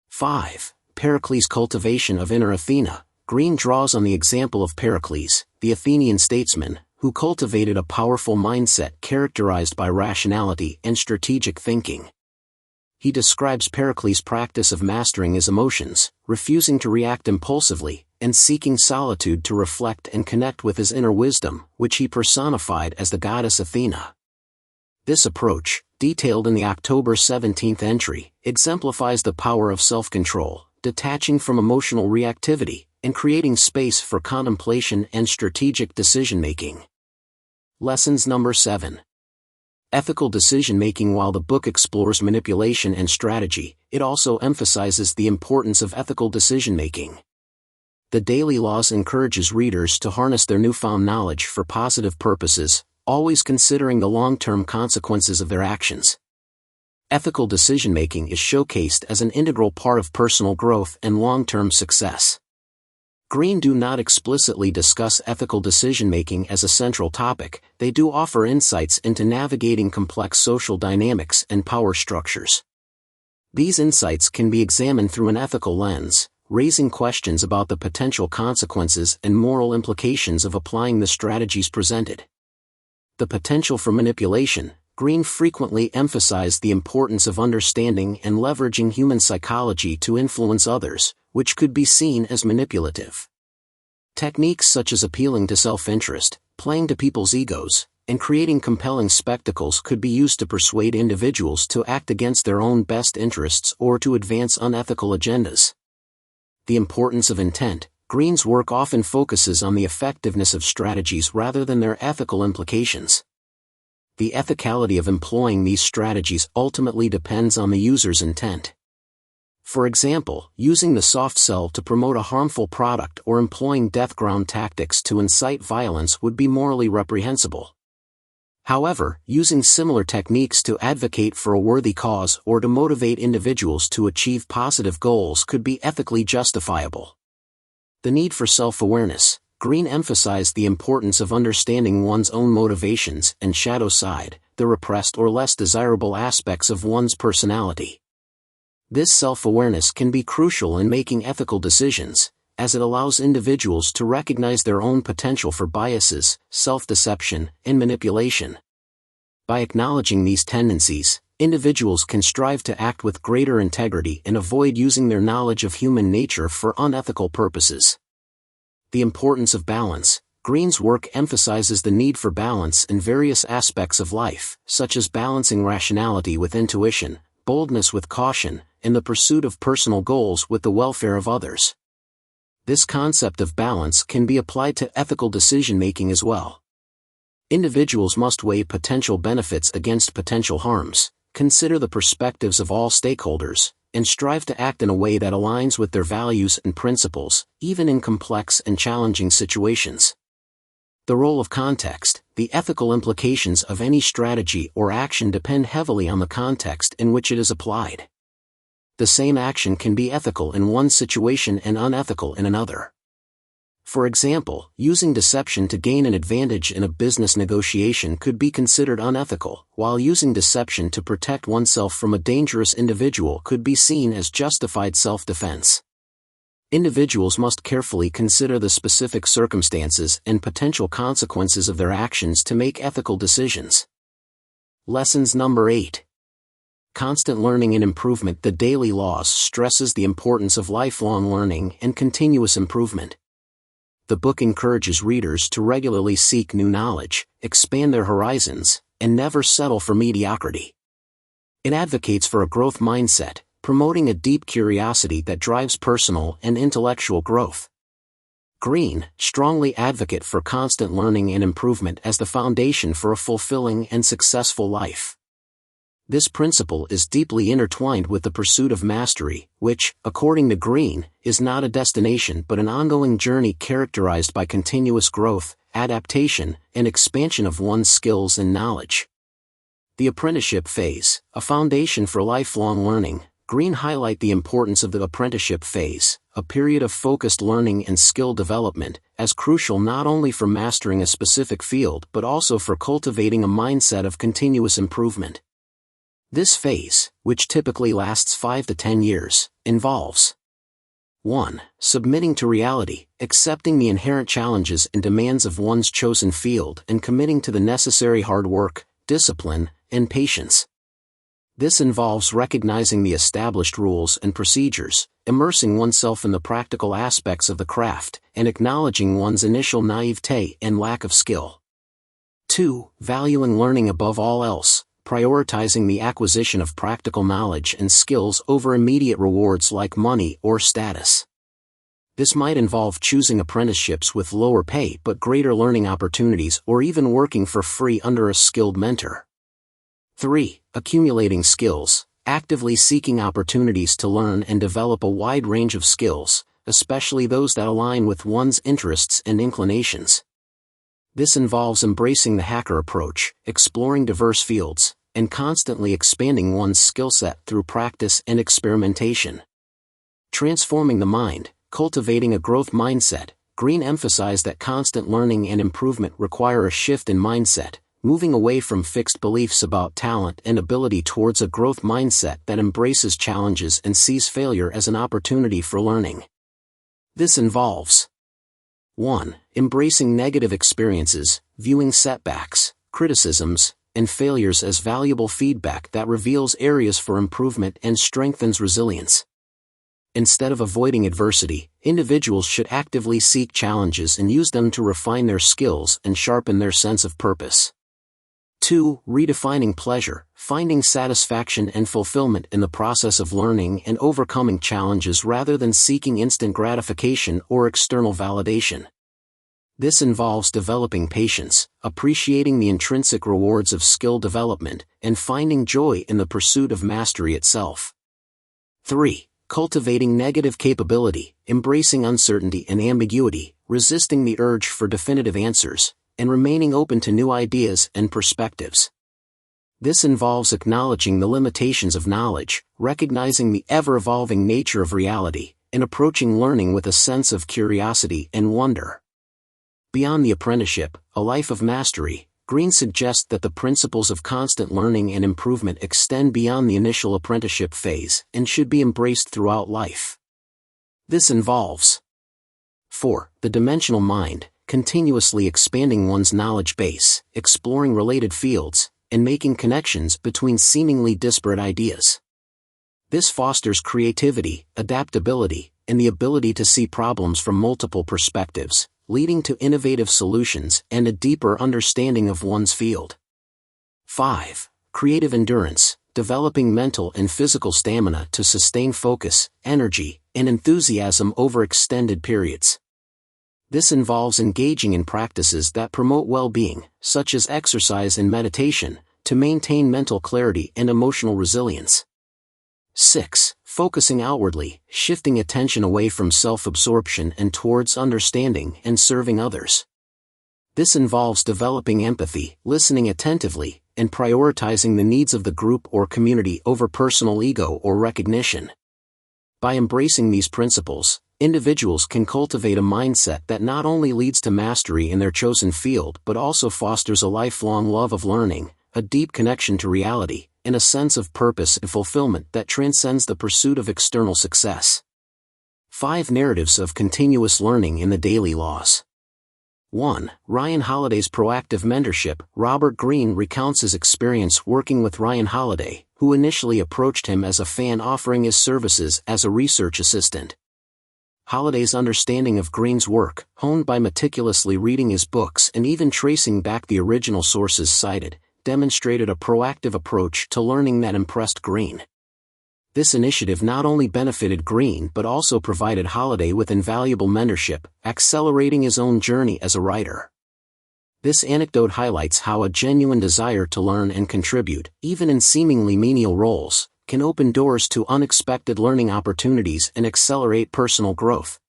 5. Pericles' cultivation of inner Athena. Greene draws on the example of Pericles, the Athenian statesman, who cultivated a powerful mindset characterized by rationality and strategic thinking. He describes Pericles' practice of mastering his emotions, refusing to react impulsively, and seeking solitude to reflect and connect with his inner wisdom, which he personified as the goddess Athena. This approach, detailed in the October 17th entry, exemplifies the power of self-control, detaching from emotional reactivity, and creating space for contemplation and strategic decision-making. Lessons number 7. Ethical decision-making. While the book explores manipulation and strategy, it also emphasizes the importance of ethical decision-making. The Daily Laws encourages readers to harness their newfound knowledge for positive purposes, always considering the long-term consequences of their actions. Ethical decision-making is showcased as an integral part of personal growth and long-term success. Greene do not explicitly discuss ethical decision-making as a central topic, they do offer insights into navigating complex social dynamics and power structures. These insights can be examined through an ethical lens, raising questions about the potential consequences and moral implications of applying the strategies presented. The potential for manipulation. Greene frequently emphasized the importance of understanding and leveraging human psychology to influence others, which could be seen as manipulative. Techniques such as appealing to self-interest, playing to people's egos, and creating compelling spectacles could be used to persuade individuals to act against their own best interests or to advance unethical agendas. The importance of intent. Greene's work often focuses on the effectiveness of strategies rather than their ethical implications. The ethicality of employing these strategies ultimately depends on the user's intent. For example, using the soft sell to promote a harmful product or employing death-ground tactics to incite violence would be morally reprehensible. However, using similar techniques to advocate for a worthy cause or to motivate individuals to achieve positive goals could be ethically justifiable. The need for self-awareness. Greene emphasized the importance of understanding one's own motivations and shadow side, the repressed or less desirable aspects of one's personality. This self-awareness can be crucial in making ethical decisions, as it allows individuals to recognize their own potential for biases, self-deception, and manipulation. By acknowledging these tendencies, individuals can strive to act with greater integrity and avoid using their knowledge of human nature for unethical purposes. The importance of balance. Greene's work emphasizes the need for balance in various aspects of life, such as balancing rationality with intuition, boldness with caution, and the pursuit of personal goals with the welfare of others. This concept of balance can be applied to ethical decision-making as well. Individuals must weigh potential benefits against potential harms, consider the perspectives of all stakeholders, and strive to act in a way that aligns with their values and principles, even in complex and challenging situations. The role of context. The ethical implications of any strategy or action depend heavily on the context in which it is applied. The same action can be ethical in one situation and unethical in another. For example, using deception to gain an advantage in a business negotiation could be considered unethical, while using deception to protect oneself from a dangerous individual could be seen as justified self-defense. Individuals must carefully consider the specific circumstances and potential consequences of their actions to make ethical decisions. Lessons number 8. Constant learning and improvement. The Daily Laws stresses the importance of lifelong learning and continuous improvement. The book encourages readers to regularly seek new knowledge, expand their horizons, and never settle for mediocrity. It advocates for a growth mindset, promoting a deep curiosity that drives personal and intellectual growth. Greene, strongly advocate for constant learning and improvement as the foundation for a fulfilling and successful life. This principle is deeply intertwined with the pursuit of mastery, which, according to Greene, is not a destination but an ongoing journey characterized by continuous growth, adaptation, and expansion of one's skills and knowledge. The apprenticeship phase, a foundation for lifelong learning. Greene highlight the importance of the apprenticeship phase, a period of focused learning and skill development, as crucial not only for mastering a specific field but also for cultivating a mindset of continuous improvement. This phase, which typically lasts 5 to 10 years, involves 1. Submitting to reality, accepting the inherent challenges and demands of one's chosen field and committing to the necessary hard work, discipline, and patience. This involves recognizing the established rules and procedures, immersing oneself in the practical aspects of the craft, and acknowledging one's initial naivete and lack of skill. 2. Valuing learning above all else, prioritizing the acquisition of practical knowledge and skills over immediate rewards like money or status. This might involve choosing apprenticeships with lower pay but greater learning opportunities or even working for free under a skilled mentor. 3. Accumulating skills, actively seeking opportunities to learn and develop a wide range of skills, especially those that align with one's interests and inclinations. This involves embracing the hacker approach, exploring diverse fields, and constantly expanding one's skill set through practice and experimentation. Transforming the mind, cultivating a growth mindset. Greene emphasized that constant learning and improvement require a shift in mindset, moving away from fixed beliefs about talent and ability towards a growth mindset that embraces challenges and sees failure as an opportunity for learning. This involves 1. Embracing negative experiences, viewing setbacks, criticisms, and failures as valuable feedback that reveals areas for improvement and strengthens resilience. Instead of avoiding adversity, individuals should actively seek challenges and use them to refine their skills and sharpen their sense of purpose. 2. Redefining pleasure, finding satisfaction and fulfillment in the process of learning and overcoming challenges rather than seeking instant gratification or external validation. This involves developing patience, appreciating the intrinsic rewards of skill development, and finding joy in the pursuit of mastery itself. 3. Cultivating negative capability, embracing uncertainty and ambiguity, resisting the urge for definitive answers, and remaining open to new ideas and perspectives. This involves acknowledging the limitations of knowledge, recognizing the ever-evolving nature of reality, and approaching learning with a sense of curiosity and wonder. Beyond the apprenticeship, a life of mastery, Greene suggests that the principles of constant learning and improvement extend beyond the initial apprenticeship phase and should be embraced throughout life. This involves 4. The dimensional mind, continuously expanding one's knowledge base, exploring related fields, and making connections between seemingly disparate ideas. This fosters creativity, adaptability, and the ability to see problems from multiple perspectives, leading to innovative solutions and a deeper understanding of one's field. 5. Creative endurance, developing mental and physical stamina to sustain focus, energy, and enthusiasm over extended periods. This involves engaging in practices that promote well-being, such as exercise and meditation, to maintain mental clarity and emotional resilience. 6. Focusing outwardly, shifting attention away from self-absorption and towards understanding and serving others. This involves developing empathy, listening attentively, and prioritizing the needs of the group or community over personal ego or recognition. By embracing these principles, individuals can cultivate a mindset that not only leads to mastery in their chosen field but also fosters a lifelong love of learning, a deep connection to reality, and a sense of purpose and fulfillment that transcends the pursuit of external success. 5 narratives of continuous learning in the daily laws. 1. Ryan Holiday's proactive mentorship. Robert Greene recounts his experience working with Ryan Holiday, who initially approached him as a fan offering his services as a research assistant. Holiday's understanding of Greene's work, honed by meticulously reading his books and even tracing back the original sources cited, demonstrated a proactive approach to learning that impressed Greene. This initiative not only benefited Greene but also provided Holiday with invaluable mentorship, accelerating his own journey as a writer. This anecdote highlights how a genuine desire to learn and contribute, even in seemingly menial roles, can open doors to unexpected learning opportunities and accelerate personal growth.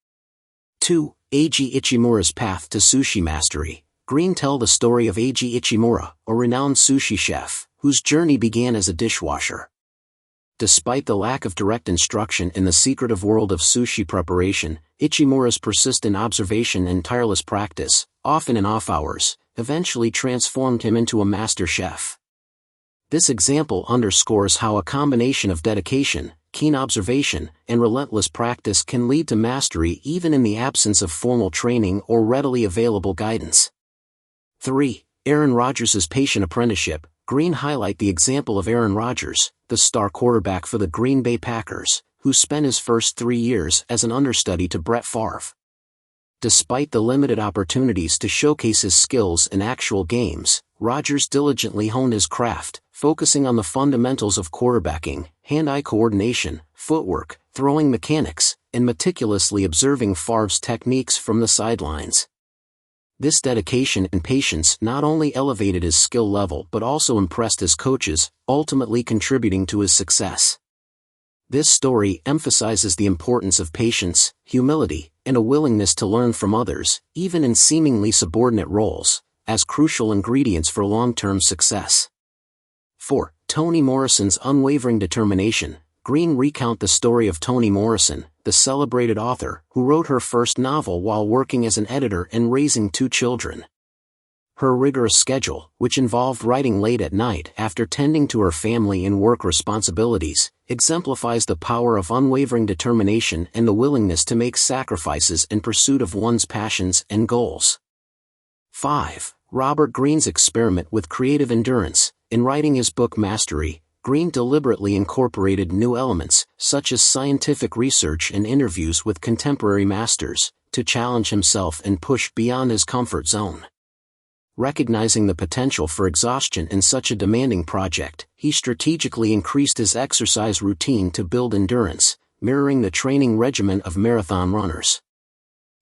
2. Eiji Ichimura's path to sushi mastery. Greene tells the story of Eiji Ichimura, a renowned sushi chef, whose journey began as a dishwasher. Despite the lack of direct instruction in the secretive world of sushi preparation, Ichimura's persistent observation and tireless practice, often in off hours, eventually transformed him into a master chef. This example underscores how a combination of dedication, keen observation, and relentless practice can lead to mastery even in the absence of formal training or readily available guidance. 3. Aaron Rodgers' patient apprenticeship. Greene highlights the example of Aaron Rodgers, the star quarterback for the Green Bay Packers, who spent his first 3 years as an understudy to Brett Favre. Despite the limited opportunities to showcase his skills in actual games, Rodgers diligently honed his craft, focusing on the fundamentals of quarterbacking, hand-eye coordination, footwork, throwing mechanics, and meticulously observing Favre's techniques from the sidelines. This dedication and patience not only elevated his skill level but also impressed his coaches, ultimately contributing to his success. This story emphasizes the importance of patience, humility, and a willingness to learn from others, even in seemingly subordinate roles, as crucial ingredients for long-term success. 4. Toni Morrison's unwavering determination. Greene recounts the story of Toni Morrison, the celebrated author, who wrote her first novel while working as an editor and raising 2 children. Her rigorous schedule, which involved writing late at night after tending to her family and work responsibilities, exemplifies the power of unwavering determination and the willingness to make sacrifices in pursuit of one's passions and goals. 5. Robert Greene's experiment with creative endurance. In writing his book Mastery, Greene deliberately incorporated new elements, such as scientific research and interviews with contemporary masters, to challenge himself and push beyond his comfort zone. Recognizing the potential for exhaustion in such a demanding project, he strategically increased his exercise routine to build endurance, mirroring the training regimen of marathon runners.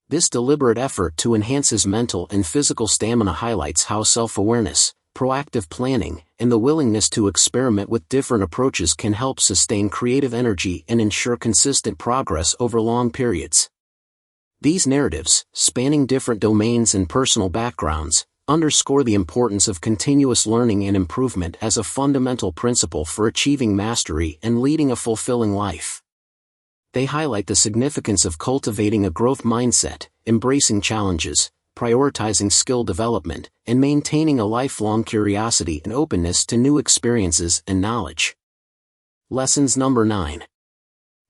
This deliberate effort to enhance his mental and physical stamina highlights how self-awareness, proactive planning, and the willingness to experiment with different approaches can help sustain creative energy and ensure consistent progress over long periods. These narratives, spanning different domains and personal backgrounds, underscore the importance of continuous learning and improvement as a fundamental principle for achieving mastery and leading a fulfilling life. They highlight the significance of cultivating a growth mindset, embracing challenges, prioritizing skill development, and maintaining a lifelong curiosity and openness to new experiences and knowledge. Lessons number 9.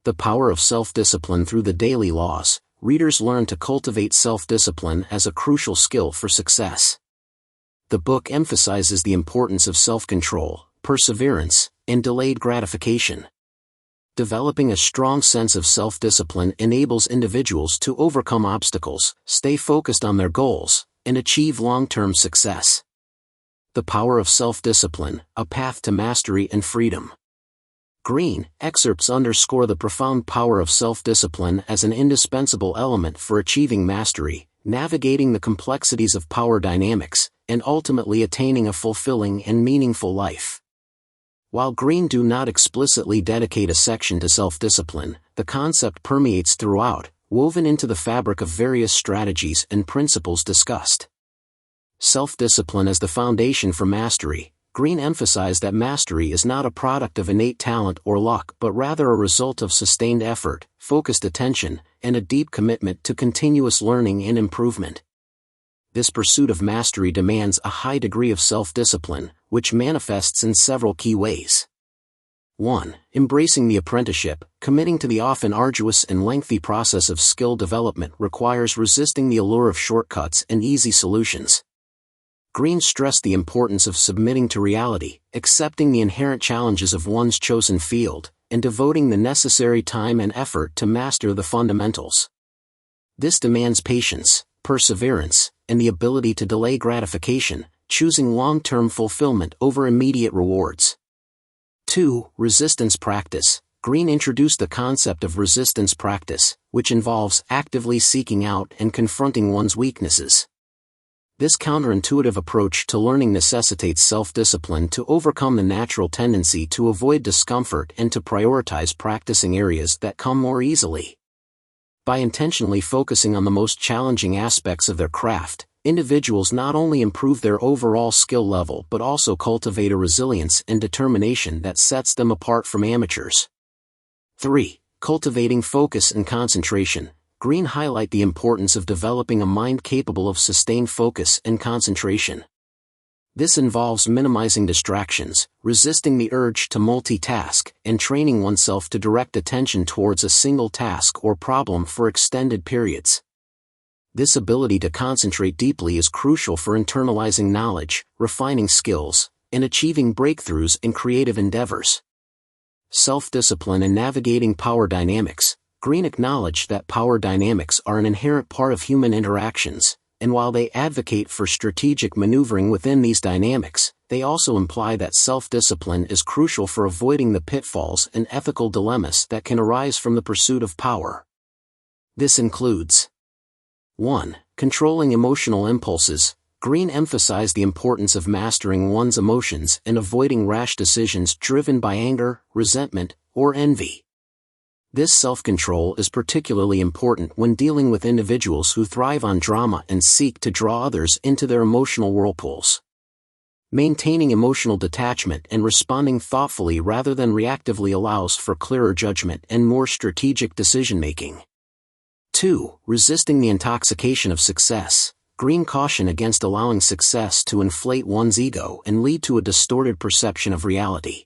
The power of self-discipline through the daily laws. Readers learn to cultivate self-discipline as a crucial skill for success. The book emphasizes the importance of self-control, perseverance, and delayed gratification. Developing a strong sense of self-discipline enables individuals to overcome obstacles, stay focused on their goals, and achieve long-term success. The power of self-discipline, a path to mastery and freedom. Greene excerpts underscore the profound power of self-discipline as an indispensable element for achieving mastery, navigating the complexities of power dynamics, and ultimately attaining a fulfilling and meaningful life. While Greene do not explicitly dedicate a section to self-discipline, the concept permeates throughout, woven into the fabric of various strategies and principles discussed. Self-discipline as the foundation for mastery. Greene emphasized that mastery is not a product of innate talent or luck but rather a result of sustained effort, focused attention, and a deep commitment to continuous learning and improvement. This pursuit of mastery demands a high degree of self-discipline, which manifests in several key ways. 1. Embracing the apprenticeship. Committing to the often arduous and lengthy process of skill development requires resisting the allure of shortcuts and easy solutions. Greene stressed the importance of submitting to reality, accepting the inherent challenges of one's chosen field, and devoting the necessary time and effort to master the fundamentals. This demands patience, perseverance, and the ability to delay gratification, choosing long-term fulfillment over immediate rewards. 2. Resistance practice. Greene introduced the concept of resistance practice, which involves actively seeking out and confronting one's weaknesses. This counterintuitive approach to learning necessitates self-discipline to overcome the natural tendency to avoid discomfort and to prioritize practicing areas that come more easily. By intentionally focusing on the most challenging aspects of their craft, individuals not only improve their overall skill level but also cultivate a resilience and determination that sets them apart from amateurs. 3. Cultivating focus and concentration. Greene highlight the importance of developing a mind capable of sustained focus and concentration. This involves minimizing distractions, resisting the urge to multitask, and training oneself to direct attention towards a single task or problem for extended periods. This ability to concentrate deeply is crucial for internalizing knowledge, refining skills, and achieving breakthroughs in creative endeavors. Self-discipline and navigating power dynamics. Greene acknowledged that power dynamics are an inherent part of human interactions, and while they advocate for strategic maneuvering within these dynamics, they also imply that self-discipline is crucial for avoiding the pitfalls and ethical dilemmas that can arise from the pursuit of power. This includes 1. Controlling emotional impulses. Greene emphasized the importance of mastering one's emotions and avoiding rash decisions driven by anger, resentment, or envy. This self-control is particularly important when dealing with individuals who thrive on drama and seek to draw others into their emotional whirlpools. Maintaining emotional detachment and responding thoughtfully rather than reactively allows for clearer judgment and more strategic decision-making. 2. Resisting the intoxication of success. Greene cautioned against allowing success to inflate one's ego and lead to a distorted perception of reality.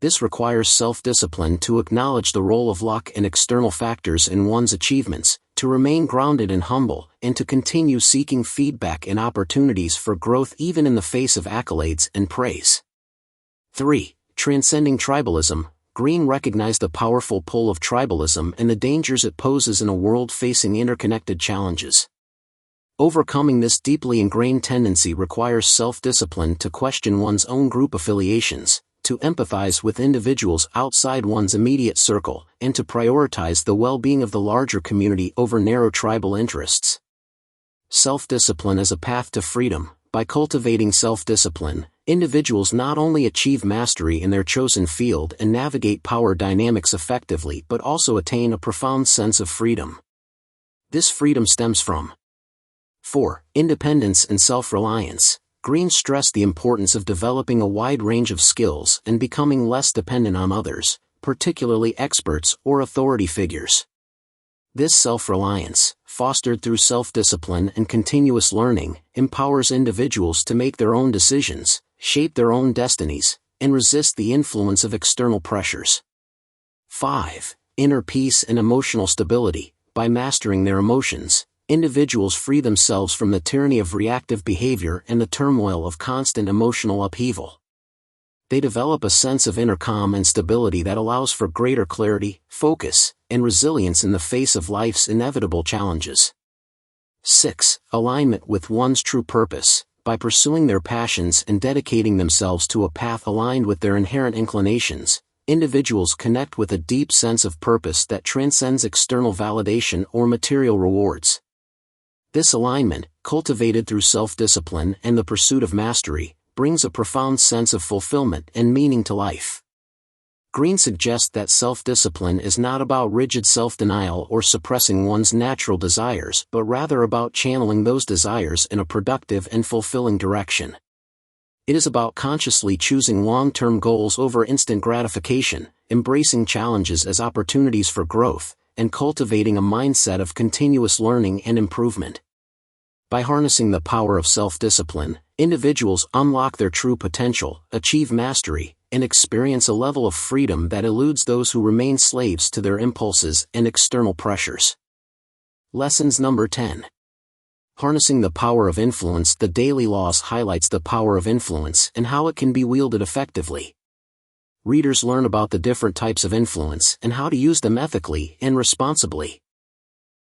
This requires self-discipline to acknowledge the role of luck and external factors in one's achievements, to remain grounded and humble, and to continue seeking feedback and opportunities for growth even in the face of accolades and praise. 3. Transcending tribalism. Greene recognized the powerful pull of tribalism and the dangers it poses in a world facing interconnected challenges. Overcoming this deeply ingrained tendency requires self-discipline to question one's own group affiliations, to empathize with individuals outside one's immediate circle, and to prioritize the well-being of the larger community over narrow tribal interests. Self-discipline as a path to freedom. By cultivating self-discipline, individuals not only achieve mastery in their chosen field and navigate power dynamics effectively but also attain a profound sense of freedom. This freedom stems from 4. Independence and self-reliance. Greene stressed the importance of developing a wide range of skills and becoming less dependent on others, particularly experts or authority figures. This self-reliance, fostered through self-discipline and continuous learning, empowers individuals to make their own decisions, shape their own destinies, and resist the influence of external pressures. 5. Inner peace and emotional stability. By mastering their emotions, individuals free themselves from the tyranny of reactive behavior and the turmoil of constant emotional upheaval. They develop a sense of inner calm and stability that allows for greater clarity, focus, and resilience in the face of life's inevitable challenges. 6. Alignment with one's true purpose. By pursuing their passions and dedicating themselves to a path aligned with their inherent inclinations, individuals connect with a deep sense of purpose that transcends external validation or material rewards. This alignment, cultivated through self-discipline and the pursuit of mastery, brings a profound sense of fulfillment and meaning to life. Greene suggests that self-discipline is not about rigid self-denial or suppressing one's natural desires, but rather about channeling those desires in a productive and fulfilling direction. It is about consciously choosing long-term goals over instant gratification, embracing challenges as opportunities for growth, and cultivating a mindset of continuous learning and improvement. By harnessing the power of self-discipline, individuals unlock their true potential, achieve mastery, and experience a level of freedom that eludes those who remain slaves to their impulses and external pressures. Lessons number 10. Harnessing the power of influence. The Daily Loss highlights the power of influence and how it can be wielded effectively. Readers learn about the different types of influence and how to use them ethically and responsibly.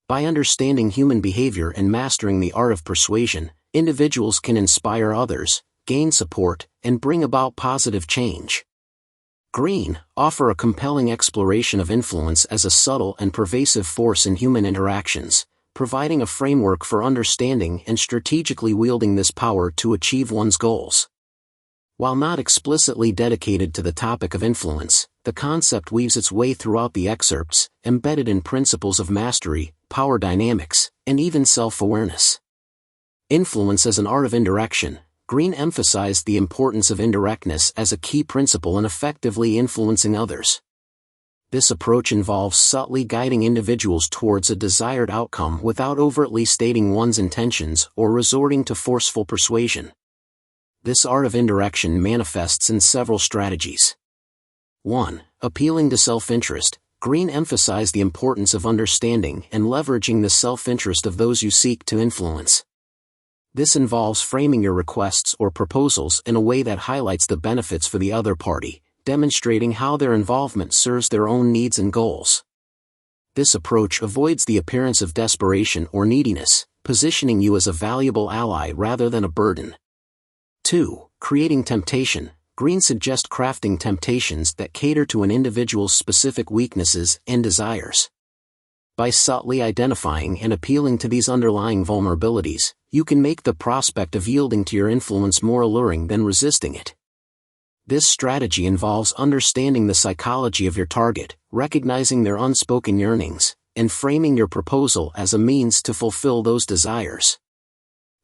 By understanding human behavior and mastering the art of persuasion, individuals can inspire others, gain support, and bring about positive change. Greene offers a compelling exploration of influence as a subtle and pervasive force in human interactions, providing a framework for understanding and strategically wielding this power to achieve one's goals. While not explicitly dedicated to the topic of influence, the concept weaves its way throughout the excerpts, embedded in principles of mastery, power dynamics, and even self-awareness. Influence as an art of indirection. Greene emphasized the importance of indirectness as a key principle in effectively influencing others. This approach involves subtly guiding individuals towards a desired outcome without overtly stating one's intentions or resorting to forceful persuasion. This art of indirection manifests in several strategies. 1. Appealing to self-interest. Greene emphasized the importance of understanding and leveraging the self-interest of those you seek to influence. This involves framing your requests or proposals in a way that highlights the benefits for the other party, demonstrating how their involvement serves their own needs and goals. This approach avoids the appearance of desperation or neediness, positioning you as a valuable ally rather than a burden. 2. Creating temptation. Greene suggests crafting temptations that cater to an individual's specific weaknesses and desires. By subtly identifying and appealing to these underlying vulnerabilities, you can make the prospect of yielding to your influence more alluring than resisting it. This strategy involves understanding the psychology of your target, recognizing their unspoken yearnings, and framing your proposal as a means to fulfill those desires.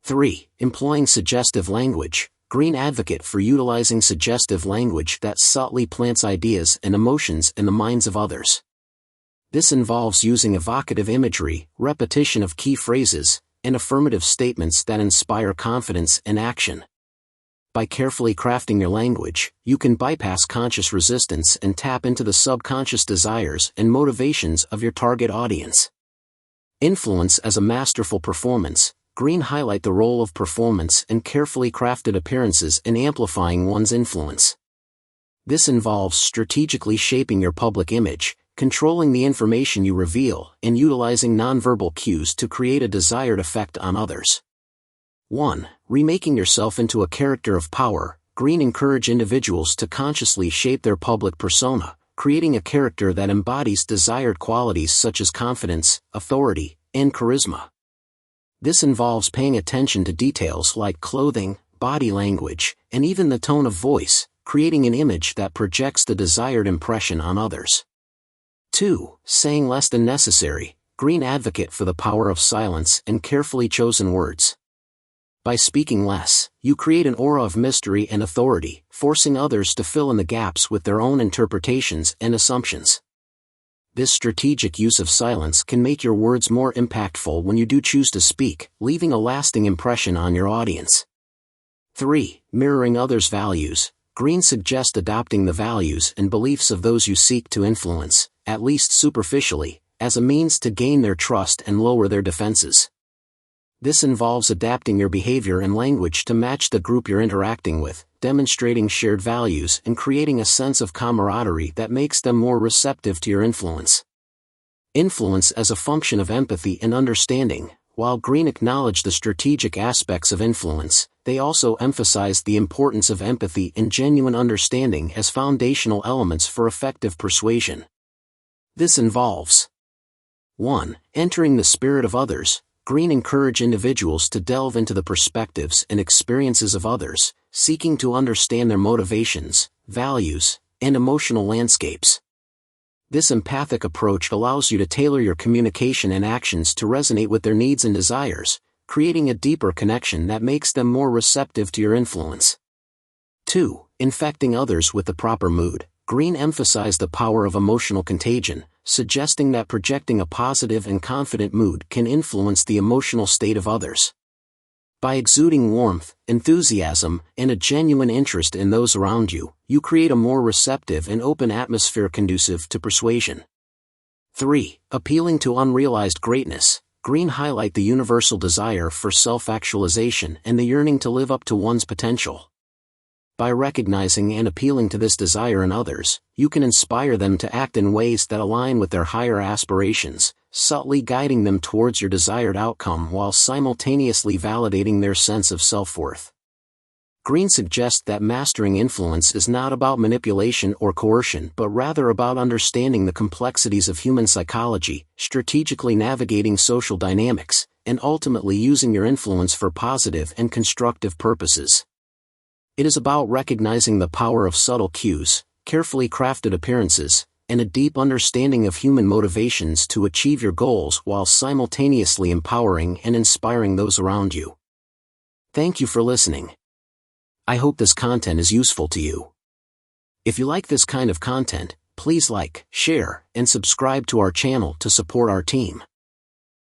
3. Employing suggestive language. Greene advocate for utilizing suggestive language that subtly plants ideas and emotions in the minds of others. This involves using evocative imagery, repetition of key phrases, and affirmative statements that inspire confidence and action. By carefully crafting your language, you can bypass conscious resistance and tap into the subconscious desires and motivations of your target audience. Influence as a masterful performance. Greene highlight the role of performance and carefully crafted appearances in amplifying one's influence. This involves strategically shaping your public image, controlling the information you reveal, and utilizing nonverbal cues to create a desired effect on others. 1. Remaking yourself into a character of power. Greene encourages individuals to consciously shape their public persona, creating a character that embodies desired qualities such as confidence, authority, and charisma. This involves paying attention to details like clothing, body language, and even the tone of voice, creating an image that projects the desired impression on others. 2. Saying less than necessary. Greene advocate for the power of silence and carefully chosen words. By speaking less, you create an aura of mystery and authority, forcing others to fill in the gaps with their own interpretations and assumptions. This strategic use of silence can make your words more impactful when you do choose to speak, leaving a lasting impression on your audience. 3. Mirroring others' values. Greene suggests adopting the values and beliefs of those you seek to influence, at least superficially, as a means to gain their trust and lower their defenses. This involves adapting your behavior and language to match the group you're interacting with, demonstrating shared values and creating a sense of camaraderie that makes them more receptive to your influence. Influence as a function of empathy and understanding. While Greene acknowledged the strategic aspects of influence, they also emphasized the importance of empathy and genuine understanding as foundational elements for effective persuasion. This involves 1. Entering the spirit of others. Greene encouraged individuals to delve into the perspectives and experiences of others, seeking to understand their motivations, values, and emotional landscapes. This empathic approach allows you to tailor your communication and actions to resonate with their needs and desires, creating a deeper connection that makes them more receptive to your influence. 2. Infecting others with the proper mood. Greene emphasized the power of emotional contagion, suggesting that projecting a positive and confident mood can influence the emotional state of others. By exuding warmth, enthusiasm, and a genuine interest in those around you, you create a more receptive and open atmosphere conducive to persuasion. 3. Appealing to unrealized greatness. Greene highlighted the universal desire for self-actualization and the yearning to live up to one's potential. By recognizing and appealing to this desire in others, you can inspire them to act in ways that align with their higher aspirations, subtly guiding them towards your desired outcome while simultaneously validating their sense of self-worth. Greene suggests that mastering influence is not about manipulation or coercion but rather about understanding the complexities of human psychology, strategically navigating social dynamics, and ultimately using your influence for positive and constructive purposes. It is about recognizing the power of subtle cues, carefully crafted appearances, and a deep understanding of human motivations to achieve your goals while simultaneously empowering and inspiring those around you. Thank you for listening. I hope this content is useful to you. If you like this kind of content, please like, share, and subscribe to our channel to support our team.